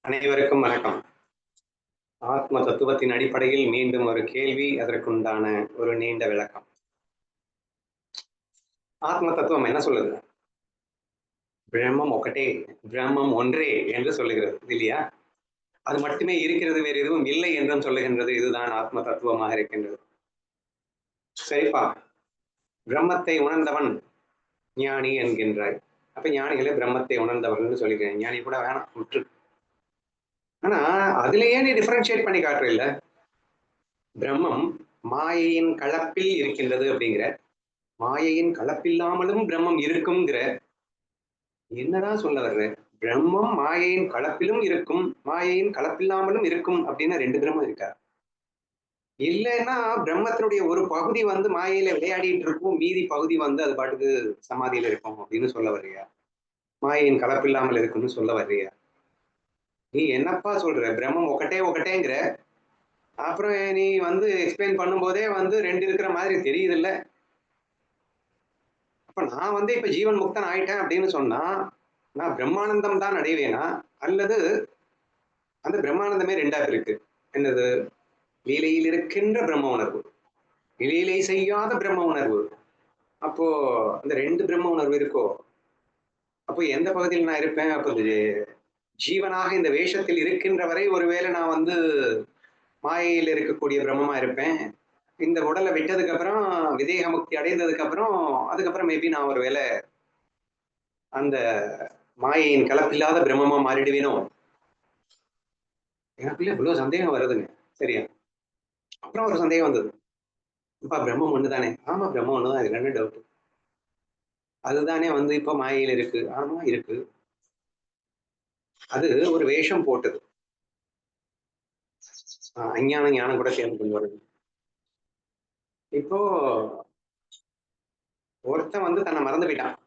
அனைவருக்கும் வணக்கம். ஆத்ம தத்துவத்தின் அடிப்படையில் மீண்டும் ஒரு கேள்வி, அதற்குண்டான ஒரு நீண்ட விளக்கம். ஆத்ம தத்துவம் என்ன சொல்லுது? பிரம்மம் ஒக்கட்டே, பிரம்மம் ஒன்றே என்று சொல்லுகிறது இல்லையா? அது மட்டுமே இருக்கிறது, வேறு எதுவும் இல்லை என்றும் சொல்லுகின்றது. இதுதான் ஆத்ம தத்துவமாக இருக்கின்றது. சரிப்பா, பிரம்மத்தை உணர்ந்தவன் ஞானி என்கின்றாய். அப்ப ஞானிகளே பிரம்மத்தை உணர்ந்தவர்கள் சொல்லிக்கிறேன். ஞானி கூட வேணாம் விட்டு. ஆனா அதுலயே நீ டிஃபரன்ஷியேட் பண்ணி காட்டுற இல்ல, பிரம்மம் மாயையின் கலப்பில் இருக்கின்றது அப்படிங்கிற, மாயையின் கலப்பில்லாமலும் பிரம்மம் இருக்குங்கிற. என்னதான் சொல்ல வர்ற? பிரம்மம் மாயையின் கலப்பிலும் இருக்கும், மாயையின் கலப்பில்லாமலும் இருக்கும் அப்படின்னா 2 பிரம்மம் இருக்கா? இல்லைன்னா பிரம்மத்தினுடைய ஒரு பகுதி வந்து மாயையில விளையாடிட்டு இருக்கும், மீதி பகுதி வந்து அது பாட்டுக்கு சமாதியில இருக்கும் அப்படின்னு சொல்ல வர்றியா? மாயையின் கலப்பில்லாமல் இருக்குன்னு சொல்ல வர்றியா? நீ என்னப்பா சொல்ற? பிரம்மம் ஒக்கட்டே ஒக்கட்டேங்கிற. அப்புறம் நீ வந்து எக்ஸ்பிளைன் பண்ணும்போதே வந்து 2 இருக்கிற மாதிரி தெரியுதுல்ல. அப்ப நான் வந்து இப்ப ஜீவன் முக்தன் ஆயிட்டேன் அப்படின்னு சொன்னா, நான் பிரம்மானந்தம் தான் அடைவேனா? அல்லது அந்த பிரம்மானந்தமே 2ஆ இருக்கு. என்னது? லீலையில் இருக்கின்ற பிரம்ம உணர்வு, லீலை செய்யாத பிரம்ம உணர்வு. அப்போ அந்த 2 பிரம்ம உணர்வு இருக்கோ? அப்போ எந்த பகுதியில் நான் இருப்பேன்? அப்போ ஜீவனாக இந்த வேஷத்தில் இருக்கின்ற வரை ஒருவேளை நான் வந்து மாயையில் இருக்கக்கூடிய பிரம்மமா இருப்பேன். இந்த உடலை விட்டதுக்கு அப்புறம், விதேக முக்தி அடைந்ததுக்கு அப்புறம், அதுக்கப்புறம் மேபி நான் ஒருவேளை அந்த மாயையின் கலப்பில்லாத பிரம்மமா மாறிடுவேனோ? எனக்குள்ள இவ்வளவு சந்தேகம் வருதுங்க. சரியா? அப்புறம் ஒரு சந்தேகம் வந்தது. அப்பா பிரம்மம் ஒண்ணுதானே? ஆமா பிரம்மம் ஒண்ணுதான். இதுல என்ன டவுட்? அதுதானே வந்து இப்ப மாயையில இருக்கு. ஆமா இருக்கு. அது ஒரு வேஷம் போட்டது. அஞ்ஞானம், ஞானம் கூட சேர்ந்து கொண்டு வருது. இப்போ ஒருத்தன் வந்து தன்னை மறந்து போயிட்டான்.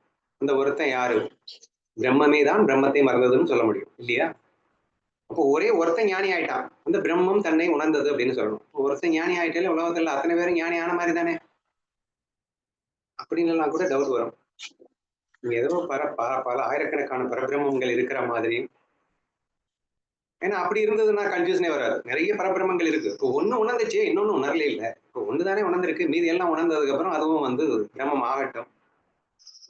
அந்த ஒருத்தன் யாரு? பிரம்மமே தான் பிரம்மத்தை மறந்ததுன்னு சொல்ல முடியும். இல்லையா? அப்போ ஒரே ஒருத்தன் ஞானி ஆயிட்டான். அந்த பிரம்மம் தன்னை உணர்ந்தது அப்படின்னு சொல்லணும். ஒருத்தன் ஞானி ஆயிட்டாலே உலகத்துல அத்தனை பேரும் ஞானி ஆன மாதிரி தானே? அப்படின்னு எல்லாம் கூட டவுட் வரும். ஏதோ பல ஆயிரக்கணக்கான பரபிரம்மங்கள் இருக்கிற மாதிரி. ஏன்னா அப்படி இருந்ததுன்னா கன்ஃபியூஷனே வராது. நிறைய பரபிரமங்கள் இருக்கு. இப்போ ஒண்ணு உணர்ந்துச்சு, இன்னொன்னு உணரல இல்ல. இப்போ ஒண்ணுதானே உணர்ந்திருக்கு. மீதி எல்லாம் உணர்ந்ததுக்கு அப்புறம் அதுவும் வந்து பிரம்மம் ஆகட்டும்.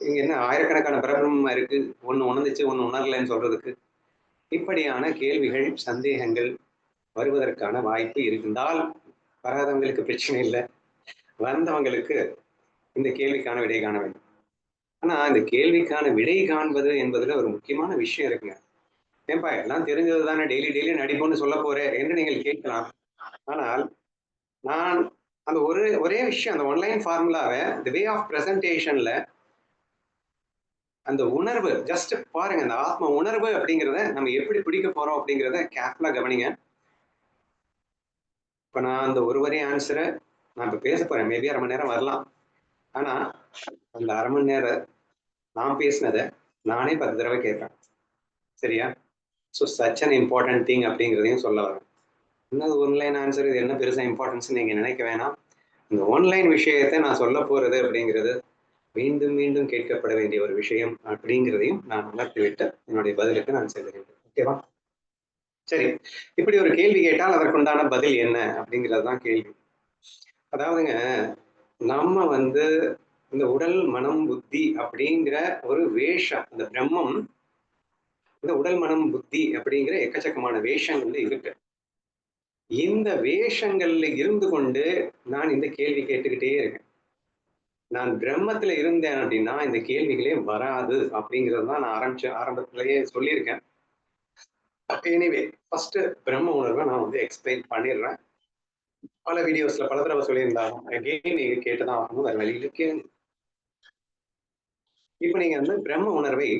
இங்க என்ன ஆயிரக்கணக்கான பரபிரம்மம் இருக்கு. ஒண்ணு உணர்ந்துச்சு, ஒண்ணு உணரலன்னு சொல்றதுக்கு. இப்படியான கேள்விகள், சந்தேகங்கள் வருவதற்கான வாய்ப்பு இருந்தால், வராதவங்களுக்கு பிரச்சனை இல்லை. வந்தவங்களுக்கு இந்த கேள்விக்கான விடை காண வேண்டும். ஆனா இந்த கேள்விக்கான விடை காண்பது என்பதுல ஒரு முக்கியமான விஷயம் இருக்குங்க. ஏன்பா எல்லாம் தெரிஞ்சது தானே, டெய்லி டெய்லி நடிப்போம்னு சொல்ல போறேன் என்று நீங்கள் கேட்கலாம். ஆனால் நான் அந்த ஒரே விஷயம், அந்த ஒன்லைன் ஃபார்முலாவை தி வே ஆஃப் பிரசன்டேஷன்ல அந்த உணர்வு ஜஸ்ட் பாருங்க. அந்த ஆத்ம உணர்வு அப்படிங்கிறத நம்ம எப்படி பிடிக்க போறோம் அப்படிங்கிறத கேர்ஃபுல்லா கவனிங்க. இப்ப நான் அந்த ஒரு வரி ஆன்சரை நான் இப்ப பேச போறேன். மேபி 1/2 மணி நேரம் வரலாம். ஆனா அந்த 1/2 மணி நேரம் நான் பேசினதை நானே 10 தடவை கேட்பேன். சரியா? So such an important thing அப்படிங்கிறதையும் சொல்ல வரேன். என்னது ஒன்லைன் ஆன்சர், இது என்ன பெருசா இம்பார்ட்டன்ஸ் நீங்க நினைக்க வேணாம். இந்த ஆன்லைன் விஷயத்தை நான் சொல்ல போறது அப்படிங்கிறது மீண்டும் மீண்டும் கேட்கப்பட வேண்டிய ஒரு விஷயம் அப்படிங்கிறதையும் நான் உணர்த்திவிட்டு என்னுடைய பதிலுக்கு நான் செல்கிறேன். ஓகேவா? சரி. இப்படி ஒரு கேள்வி கேட்டால் அதற்குண்டான பதில் என்ன அப்படிங்கிறது தான் கேள்வி. அதாவதுங்க, நம்ம வந்து இந்த உடல், மனம், புத்தி அப்படிங்கிற ஒரு வேஷம், அந்த பிரம்மம் இந்த உடல், மனம், புத்தி அப்படிங்கிற எக்கச்சக்கமான வேஷங்கள்ல இருக்கு. இந்த வேஷங்கள்ல இருந்து கொண்டு நான் இந்த கேள்வி கேட்டுக்கிட்டே இருக்கேன். நான் பிரம்மத்துல இருந்தேன் அப்படின்னா இந்த கேள்விகளே வராது அப்படிங்கிறது தான் நான் ஆரம்பத்திலேயே சொல்லியிருக்கேன். எனிவே ஃபர்ஸ்ட் பிரம்ம உணர்வை நான் வந்து எக்ஸ்பிளைன் பண்ணிடுறேன். பல வீடியோஸ்ல பல தடவை சொல்லியிருந்தாலும் அகெயின் நீங்க கேட்டுதான் ஆகணும், வேற வழி இருக்கு. இப்ப நீங்க வந்து பிரம்ம உணர்வை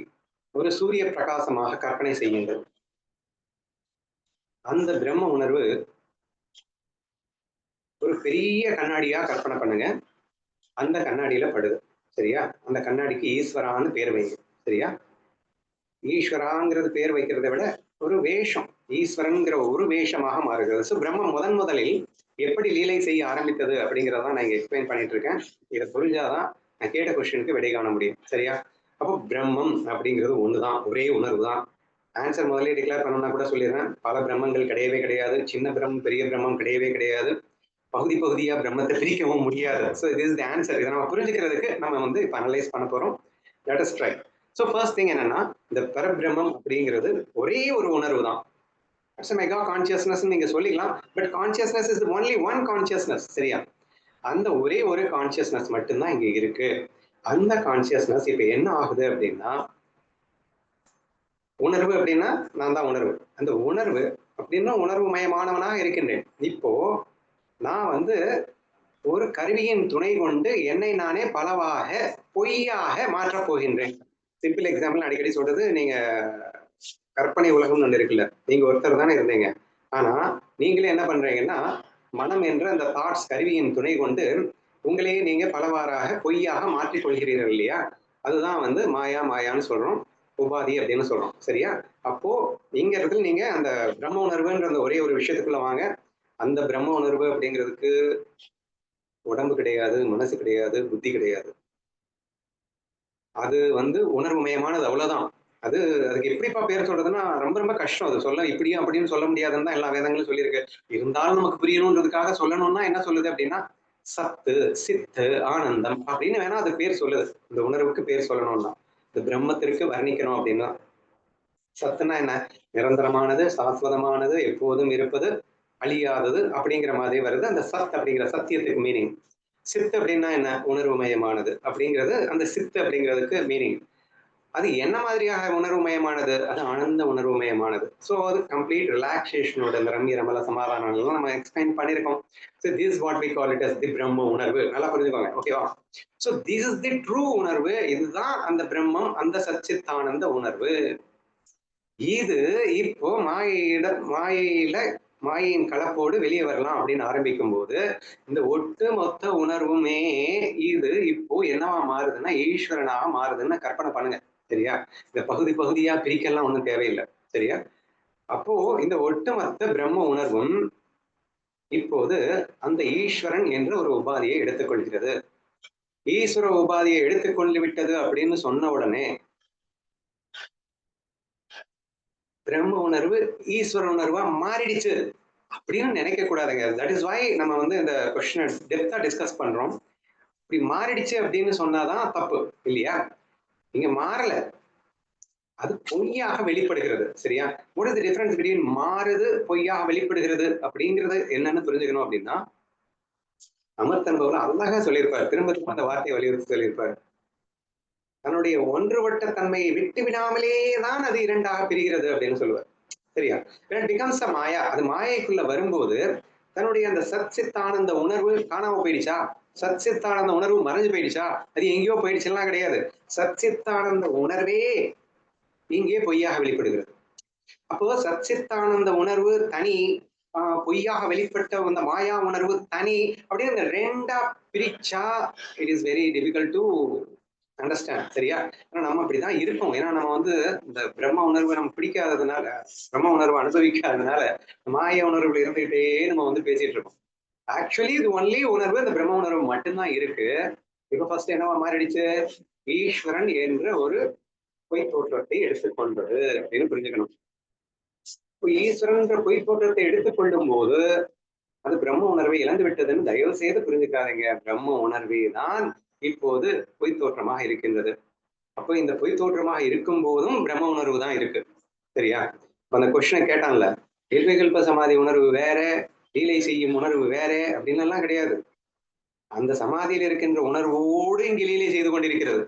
ஒரு சூரிய பிரகாசமாக கற்பனை செய்யுங்கள். அந்த பிரம்ம உணர்வு ஒரு பெரிய கண்ணாடியா கற்பனை பண்ணுங்க. அந்த கண்ணாடியில படுது. சரியா? அந்த கண்ணாடிக்கு ஈஸ்வரான்னு பேர் வைங்க. சரியா? ஈஸ்வராங்கிறது பேர் வைக்கிறத விட ஒரு வேஷம், ஈஸ்வரன்கிற ஒரு வேஷமாக மாறுகிறது. ஸோ பிரம்மம் முதலில் எப்படி லீலை செய்ய ஆரம்பித்தது அப்படிங்கிறதான் நான் இங்க எக்ஸ்பிளைன் பண்ணிட்டு இருக்கேன். இதை புரிஞ்சாதான் நான் கேட்ட கொஸ்டினுக்கு விடை காண முடியும். சரியா? அப்போ பிரம்மம் அப்படிங்கிறது ஒண்ணுதான், ஒரே உணர்வு தான். ஆன்சர் முதல்ல டிக்ளேர் பண்ணணும்னா கூட சொல்லிடுறேன். பல பிரம்மங்கள் கிடையவே கிடையாது. சின்ன பிரம்மம் பெரிய பிரம்மம் கிடையவே கிடையாது. பகுதி பகுதியா பிரம்மத்தை பிரிக்கவும் முடியாது. ஸோ இது இஸ் தி ஆன்சர். இதை நம்ம புரிஞ்சுக்கிறதுக்கு நம்ம வந்து இப்போ அனலைஸ் பண்ண போறோம். Let us try. So first thing என்னன்னா, இந்த பரபிரம்மம் அப்படிங்கிறது ஒரே ஒரு உணர்வு தான். இட்ஸ் மெகா கான்சியஸ்னஸ் நீங்க சொல்லிக்கலாம். But consciousness is only one consciousness. சரியா? அந்த ஒரே ஒரு கான்சியஸ்னஸ் மட்டும்தான் இங்க இருக்கு. அந்த கான்சியஸ்னஸ் இப்ப என்ன ஆகுது அப்படின்னா, உணர்வு அப்படின்னா நான் தான் உணர்வு. அந்த உணர்வு அப்படின்னா உணர்வு மயமானவனாக இருக்கின்றேன். இப்போ நான் வந்து ஒரு கருவியின் துணை கொண்டு என்னை நானே பலவாக பொய்யாக மாற்றப் போகின்றேன். சிம்பிள் எக்ஸாம்பிள் அடிக்கடி சொல்றது, நீங்க கற்பனை உலகம்னு ஒண்ணு இருக்குல்ல, நீங்க ஒருத்தர் தானே இருந்தீங்க. ஆனா நீங்களே என்ன பண்றீங்கன்னா, மனம் என்ற அந்த தாட்ஸ் கருவியின் துணை கொண்டு உங்களையே நீங்க பலவாறாக பொய்யாக மாற்றிக் கொள்கிறீர்கள் இல்லையா? அதுதான் வந்து மாயா மாயான்னு சொல்றோம். உபாதி அப்படின்னு சொல்றோம். சரியா? அப்போ இங்க இடத்துல நீங்க அந்த பிரம்ம உணர்வுன்ற அந்த ஒரே ஒரு விஷயத்துக்குள்ள வாங்க. அந்த பிரம்ம உணர்வு அப்படிங்கிறதுக்கு உடம்பு கிடையாது, மனசு கிடையாது, புத்தி கிடையாது. அது வந்து உணர்வு மயமானது அவ்வளவுதான். அது அதுக்கு எப்படிப்பா பேர் சொல்றதுன்னா ரொம்ப ரொம்ப கஷ்டம். அது சொல்ல இப்படியும் அப்படின்னு சொல்ல முடியாதுன்னு தான் எல்லா வேதங்களும் சொல்லியிருக்கு. இருந்தாலும் நமக்கு புரியணுன்றதுக்காக சொல்லணும்னா என்ன சொல்லுது அப்படின்னா, சத்து, சித்து, ஆனந்தம் அப்படின்னு வேணா அது பேர் சொல்லுது. இந்த உணர்வுக்கு பேர் சொல்லணும்னா. இந்த பிரம்மத்திற்கு வர்ணிக்கணும் அப்படின்னா. சத்துனா என்ன? நிரந்தரமானது, சாஸ்வதமானது, எப்போதும் இருப்பது, அழியாதது அப்படிங்கிற மாதிரி வருது. அந்த சத் அப்படிங்கிற சத்தியத்துக்கு மீனிங். சித்து அப்படின்னா என்ன? உணர்வு மயமானது அப்படிங்கிறது அந்த சித்து அப்படிங்கிறதுக்கு மீனிங். அது என்ன மாதிரியாக உணர்வு மயமானது? அது ஆனந்த உணர்வு மயமானது. ஸோ அது கம்ப்ளீட் ரிலாக்ஸேஷனோட இந்த ரம்ய ரமல சமாதானம் எல்லாம் நம்ம எக்ஸ்பிளைன் பண்ணியிருக்கோம். So this what we call it as the பிரம்ம உணர்வு. நல்லா புரிஞ்சுக்கோங்க. ஓகேவா? So this is the true உணர்வு. இதுதான் அந்த பிரம்மம், அந்த சச்சித்தானந்த உணர்வு. இது இப்போ மாயையில மாயையின் கலப்போடு வெளியே வரலாம் அப்படின்னு ஆரம்பிக்கும் போது இந்த ஒட்டு மொத்த உணர்வுமே இது இப்போ என்னவா மாறுதுன்னா ஈஸ்வரனாக மாறுதுன்னு கற்பனை பண்ணுங்க. சரியா? இந்த பகுதி பகுதியா பிரிக்கலாம் ஒண்ணும் தேவையில்லை. சரியா? அப்போ இந்த ஒட்டுமொத்த பிரம்ம உணர்வும் இப்போது அந்த ஈஸ்வரன் என்ற ஒரு உபாதியை எடுத்துக்கொள்கிறது. ஈஸ்வர உபாதியை எடுத்துக்கொண்டு விட்டது அப்படின்னு சொன்ன உடனே பிரம்ம உணர்வு ஈஸ்வர உணர்வா மாறிடுச்சு அப்படின்னு நினைக்க கூடாதுங்க. தட் இஸ் வை நம்ம வந்து இந்த கொஸ்டினை டெப்தா டிஸ்கஸ் பண்றோம். இப்படி மாறிடுச்சு அப்படின்னு சொன்னாதான் தப்பு இல்லையா? இங்க மாறல, அது பொய்யாக வெளிப்படுகிறது. சரியா? What is the difference between மாறுது பொய்யாக வெளிப்படுகிறது அப்படிங்கிறது என்னன்னு புரிஞ்சுக்கணும் அப்படின்னா, அமர்த்தன்பவர் அழகா சொல்லியிருப்பார். திரும்ப திரும்ப அந்த வார்த்தையை வலியுறுத்தி சொல்லியிருப்பார். தன்னுடைய ஒன்றுபட்ட தன்மையை விட்டு விடாமலே தான் அது இரண்டாக பிரிகிறது அப்படின்னு சொல்லுவார். சரியா? பிகம்ஸ் அ மாயா. அது மாயைக்குள்ள வரும்போது தன்னுடைய அந்த சத் சித்தானந்த உணர்வு காணாம போயிடுச்சா? சத் சித்தானந்த உணர்வு மறைஞ்சு போயிடுச்சா? அது எங்கேயோ போயிடுச்சுலாம் கிடையாது. சத் சித்தானந்த உணர்வே இங்கே பொய்யாக வெளிப்படுகிறது. அப்போ சச்சித்தானந்த உணர்வு தனி, பொய்யாக வெளிப்பட்ட அந்த மாயா உணர்வு தனி அப்படின்னு இந்த ரெண்டா பிரிச்சா it is very difficult to understand. சரியா? ஏன்னா நம்ம அப்படிதான் இருக்கோம். ஏன்னா நம்ம வந்து இந்த பிரம்ம உணர்வு நம்ம பிடிக்காததுனால, பிரம்ம உணர்வு அனுபவிக்காததுனால மாய உணர்வுல இருந்துகிட்டே நம்ம வந்து பேசிட்டு இருக்கோம். ஆக்சுவலி இது ஒன்லி உணர்வு, இந்த பிரம்ம உணர்வு மட்டும்தான் இருக்கு. இப்ப ஃபர்ஸ்ட் என்னவா மாறிடுச்சு? ஈஸ்வரன் என்ற ஒரு பொய் தோற்றத்தை எடுத்துக்கொண்டது அப்படின்னு புரிஞ்சுக்கணும். ஈஸ்வரன்ற பொய் தோற்றத்தை எடுத்துக்கொள்ளும் போது அது பிரம்ம உணர்வை இழந்து விட்டதுன்னு தயவு செய்து புரிஞ்சுக்காதீங்க. பிரம்ம உணர்வே தான் இப்போது பொய் தோற்றமாக இருக்கின்றது. அப்போ இந்த பொய் தோற்றமாக இருக்கும் போதும் பிரம்ம உணர்வு தான் இருக்கு. சரியா? அந்த கொஸ்டினை கேட்டான்ல, நிர்விகல்ப சமாதி உணர்வு வேற, லீலை செய்யும் உணர்வு வேற அப்படின்னு எல்லாம் கிடையாது. அந்த சமாதியில் இருக்கின்ற உணர்வோடு இங்கு லீலை செய்து கொண்டிருக்கிறது.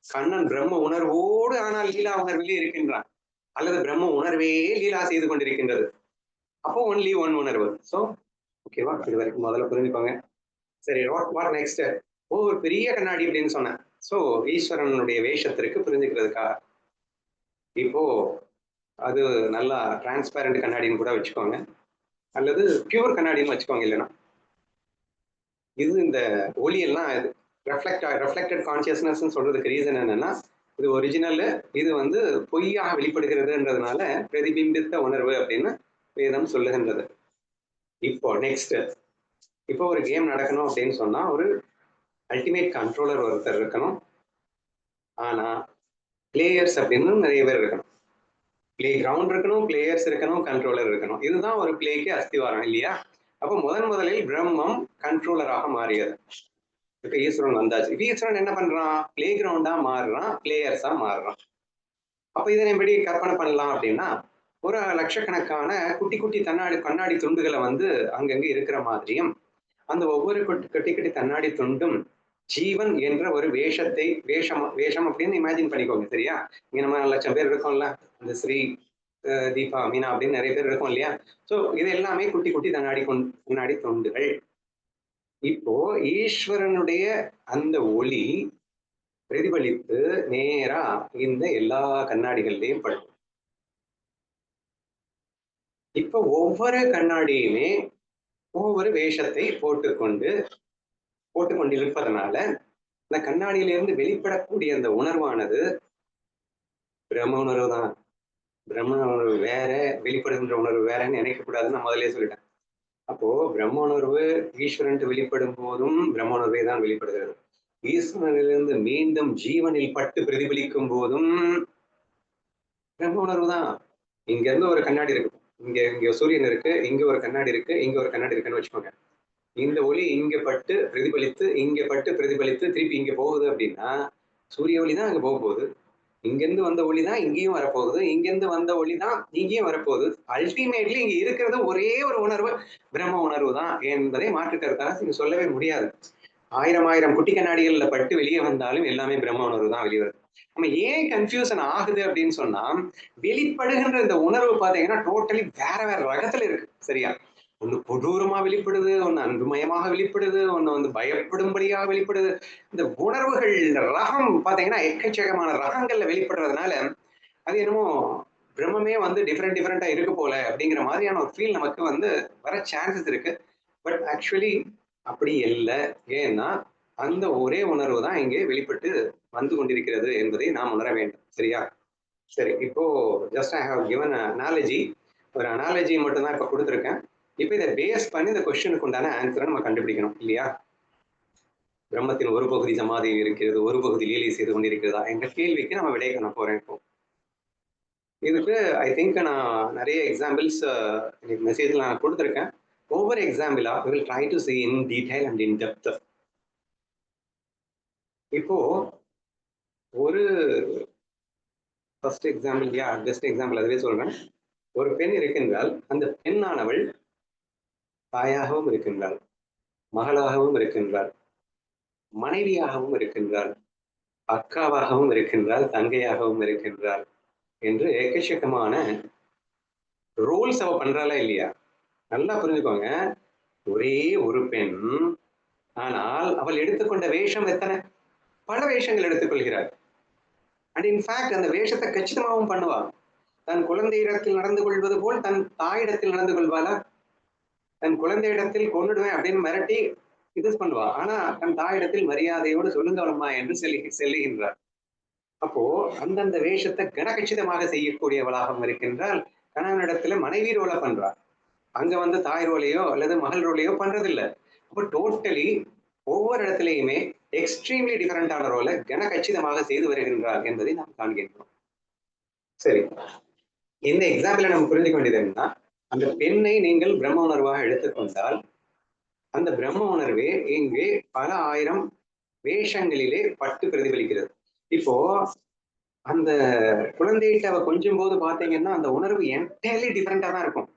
கண்ணன் பிரம்ம உணர்வோடு ஆனால் லீலா உணர்விலே இருக்கின்றான். அல்லது பிரம்ம உணர்வே லீலா செய்து கொண்டிருக்கின்றது. அப்போ ஒன்லி ஒன் உணர்வு. சோ ஓகேவா? இது வரைக்கும் முதல்ல புரிஞ்சுக்கோங்க. சரி, வாட் நெக்ஸ்ட்? ஒரு பெரிய கண்ணாடி அப்படின்னு சொன்னேன். சோ ஈஸ்வரனுடைய வேஷத்திற்கு புரிஞ்சுக்கிறதுக்கா இப்போ அது நல்லா டிரான்ஸ்பேரண்ட் கண்ணாடின்னு கூட வச்சுக்கோங்க. அல்லது பியூர் கண்ணாடின்னு வச்சுக்கோங்க. இல்லைன்னா இது இந்த ஒளியெல்லாம் ரெஃப்ளெக்டட் கான்சியஸ்னஸ் சொல்றதுக்கு ரீசன் என்னன்னா, இது ஒரிஜினல், இது வந்து பொய்யாக வெளிப்படுகிறதுன்றதுனால பிரதிபிம்பித்த உணர்வு அப்படின்னு வேதம் சொல்லுகின்றது. இப்போ நெக்ஸ்ட், இப்போ ஒரு கேம் நடக்கணும் அப்படின்னு சொன்னா ஒரு அல்டிமேட் கண்ட்ரோலர் ஒருத்தர் இருக்கணும். ஆனா பிளேயர்ஸ் அப்படின்னு நிறைய பேர் இருக்கணும். பிளே கிரவுண்ட் இருக்கணும், பிளேயர்ஸ் இருக்கணும், கண்ட்ரோலர் இருக்கணும். இதுதான் ஒரு பிளேக்கு அஸ்திவாரம் இல்லையா? அப்போ முதலில் பிரம்மம் கண்ட்ரோலராக மாறியது. இப்ப ஈஸ்வரன் வந்தாச்சு. இப்ப ஈஸ்வரன் என்ன பண்றான்? பிளே கிரவுண்டா மாறுறான், பிளேயர்ஸா மாறுறான். அப்ப இதனை எப்படி கற்பனை பண்ணலாம் அப்படின்னா, ஒரு லட்சக்கணக்கான குட்டி குட்டி கண்ணாடி துண்டுகளை வந்து அங்கங்க இருக்கிற மாதிரியும், அந்த ஒவ்வொரு குட்டி குட்டி கண்ணாடி துண்டும் ஜீவன் என்ற ஒரு வேஷம் வேஷம் அப்படின்னு இமேஜின் பண்ணிக்கோங்க. சரியா? இங்க நம்ம 1,00,000 பேர் இருக்கோம்ல. இந்த ஸ்ரீ, தீபா, மீனா அப்படின்னு நிறைய பேர் இருக்கோம் இல்லையா? சோ இது எல்லாமே குட்டி குட்டி கண்ணாடி துண்டுகள். இப்போ ஈஸ்வரனுடைய அந்த ஒளி பிரதிபலித்து நேரா இந்த எல்லா கண்ணாடிகள்லயும் படும். இப்ப ஒவ்வொரு கண்ணாடியுமே ஒவ்வொரு வேஷத்தை போட்டுக்கொண்டிருப்பதனால இந்த கண்ணாடியிலிருந்து வெளிப்படக்கூடிய அந்த உணர்வானது பிரம்ம உணர்வு தான். பிரம்ம உணர்வு வேற, வெளிப்படுகின்ற உணர்வு வேறன்னு நினைக்கக்கூடாதுன்னு நான் முதலே சொல்லிட்டேன். அப்போ பிரம்ம உணர்வு ஈஸ்வரன் வெளிப்படும் போதும் பிரம்ம உணர்வே தான் வெளிப்படுகிறது. ஈஸ்வரனிலிருந்து மீண்டும் ஜீவனில் பட்டு பிரதிபலிக்கும் போதும் பிரம்ம உணர்வு தான். இங்க இருந்து ஒரு கண்ணாடி இருக்கு, இங்க இங்க சூரியன் இருக்கு, இங்க ஒரு கண்ணாடி இருக்கு, இங்க ஒரு கண்ணாடி இருக்குன்னு வச்சுக்கோங்க. இந்த ஒளி இங்க பட்டு பிரதிபலித்து திருப்பி இங்க போகுது அப்படின்னா சூரிய ஒளி தான் அங்க போக போகுது. இங்கிருந்து வந்த ஒளி தான் இங்கேயும் வரப்போகுது, இங்கிருந்து வந்த ஒளி தான் இங்கேயும் வரப்போகுது. அல்டிமேட்லி இங்க இருக்கிறது ஒரே ஒரு உணர்வு, பிரம்ம உணர்வு தான் என்பதை மாற்றுக்கருத்தாக நீங்க சொல்லவே முடியாது. ஆயிரம் குட்டி கண்ணாடிகள்ல பட்டு வெளியே வந்தாலும் எல்லாமே பிரம்ம உணர்வு தான் வெளியே வருது. நம்ம ஏன் கன்ஃபியூசன் ஆகுது அப்படின்னு சொன்னா, வெளிப்படுகின்ற இந்த உணர்வு பாத்தீங்கன்னா டோட்டலி வேற வேற ரகத்துல இருக்கு. சரியா? ஒண்ணு கொடூரமா வெளிப்படுது, ஒண்ணு அன்புமயமாக வெளிப்படுது, ஒண்ணு வந்து பயப்படும்படியாக வெளிப்படுது. இந்த உணர்வுகள் ரகம் பாத்தீங்கன்னா எக்கச்சக்கமான ரகங்கள்ல வெளிப்படுறதுனால அது என்னமோ பிரம்மமே வந்து டிஃப்ரெண்டா இருக்கு போல அப்படிங்கிற மாதிரியான ஒரு ஃபீல் நமக்கு வந்து வர சான்சஸ் இருக்கு. பட் ஆக்சுவலி அப்படி இல்லை. ஏன்னா அந்த ஒரே உணர்வு தான் இங்கே வெளிப்பட்டு வந்து கொண்டிருக்கிறது என்பதை நாம் உணர வேண்டும். சரியா? சரி, இப்போ just I have given analogy. ஒரு அனாலஜி மட்டும் தான் இப்போ கொடுத்துருக்கேன். இப்போ இதை பேஸ் பண்ணி இந்த கொஸ்டினுக்கு உண்டான ஆன்சரை நம்ம கண்டுபிடிக்கணும் இல்லையா? பிரம்மத்தின் ஒரு பகுதி சமாதி இருக்கிறது, ஒரு பகுதி லீலை செய்து கொண்டிருக்கிறதா என்ற கேள்விக்கு நம்ம விடை காண போறேன் இப்போ. இதுக்கு ஐ திங்க் நான் நிறைய எக்ஸாம்பிள்ஸ் மெசேஜ்ல நான் கொடுத்துருக்கேன். ஒவ்வொரு எக்ஸாம்பிளா we will try to see in detail and in depth. இப்போ ஒரு ஃபர்ஸ்ட் எக்ஸாம்பிள், பெஸ்ட் எக்ஸாம்பிள் அதுவே சொல்றேன். ஒரு பெண் இருக்கின்றால், அந்த பெண்ணானவள் தாயாகவும் இருக்கின்றாள், மகளாகவும் இருக்கின்றாள், மனைவியாகவும் இருக்கின்றாள், அக்காவாகவும் இருக்கின்றாள், தங்கையாகவும் இருக்கின்றாள் என்று எக்கச்சக்கமான ரோல்ஸ் அவ பண்றாளா இல்லையா? நல்லா புரிஞ்சுக்கோங்க. ஒரே ஒரு பெண், ஆனால் அவள் எடுத்துக்கொண்ட வேஷம் எத்தனை? பல வேஷங்கள் எடுத்துக்கொள்கிறாள். அண்ட் இன்ஃபேக்ட் அந்த வேஷத்தை கச்சிதமாகவும் பண்ணுவாள். தன் குழந்தையிடத்தில் நடந்து கொள்வது போல் தன் தாயிடத்தில் நடந்து கொள்வாளா? தன் குழந்தையிடத்தில் கொன்னுடுவேன் அப்படின்னு மிரட்டி இது பண்ணுவா. ஆனா தன் தாயிடத்தில் மரியாதையோடு சொல்லுங்களம்மா என்று செல்லுகின்றார். அப்போ அந்தந்த வேஷத்தை கனகச்சிதமாக செய்யக்கூடியவளாகவும் இருக்கின்றால், கணவனிடத்துல மனைவி ரோல பண்றார். அங்க வந்து தாய் ரோலையோ அல்லது மகள் ரோலையோ பண்றதில்லை. அப்போ டோட்டலி ஒவ்வொரு இடத்திலையுமே எக்ஸ்ட்ரீம்லி டிஃபரெண்டான ரோலை கனகச்சிதமாக செய்து வருகின்றார் என்பதை நாம் காண்கின்றோம். சரி, இந்த எக்ஸாம்பிள நம்ம புரிஞ்சுக்க வேண்டியது என்னன்னா, அந்த பெண்ணை நீங்கள் பிரம்ம உணர்வாக எடுத்துக்கொண்டால், அந்த பிரம்ம உணர்வே இங்கே பல ஆயிரம் வேஷங்களிலே பட்டு பிரதிபலிக்கிறது. இப்போ அந்த குழந்தைகிட்ட அவ கொஞ்சும் போது பாத்தீங்கன்னா அந்த உணர்வு என்டையர்லி டிஃபரெண்டா தான் இருக்கும்.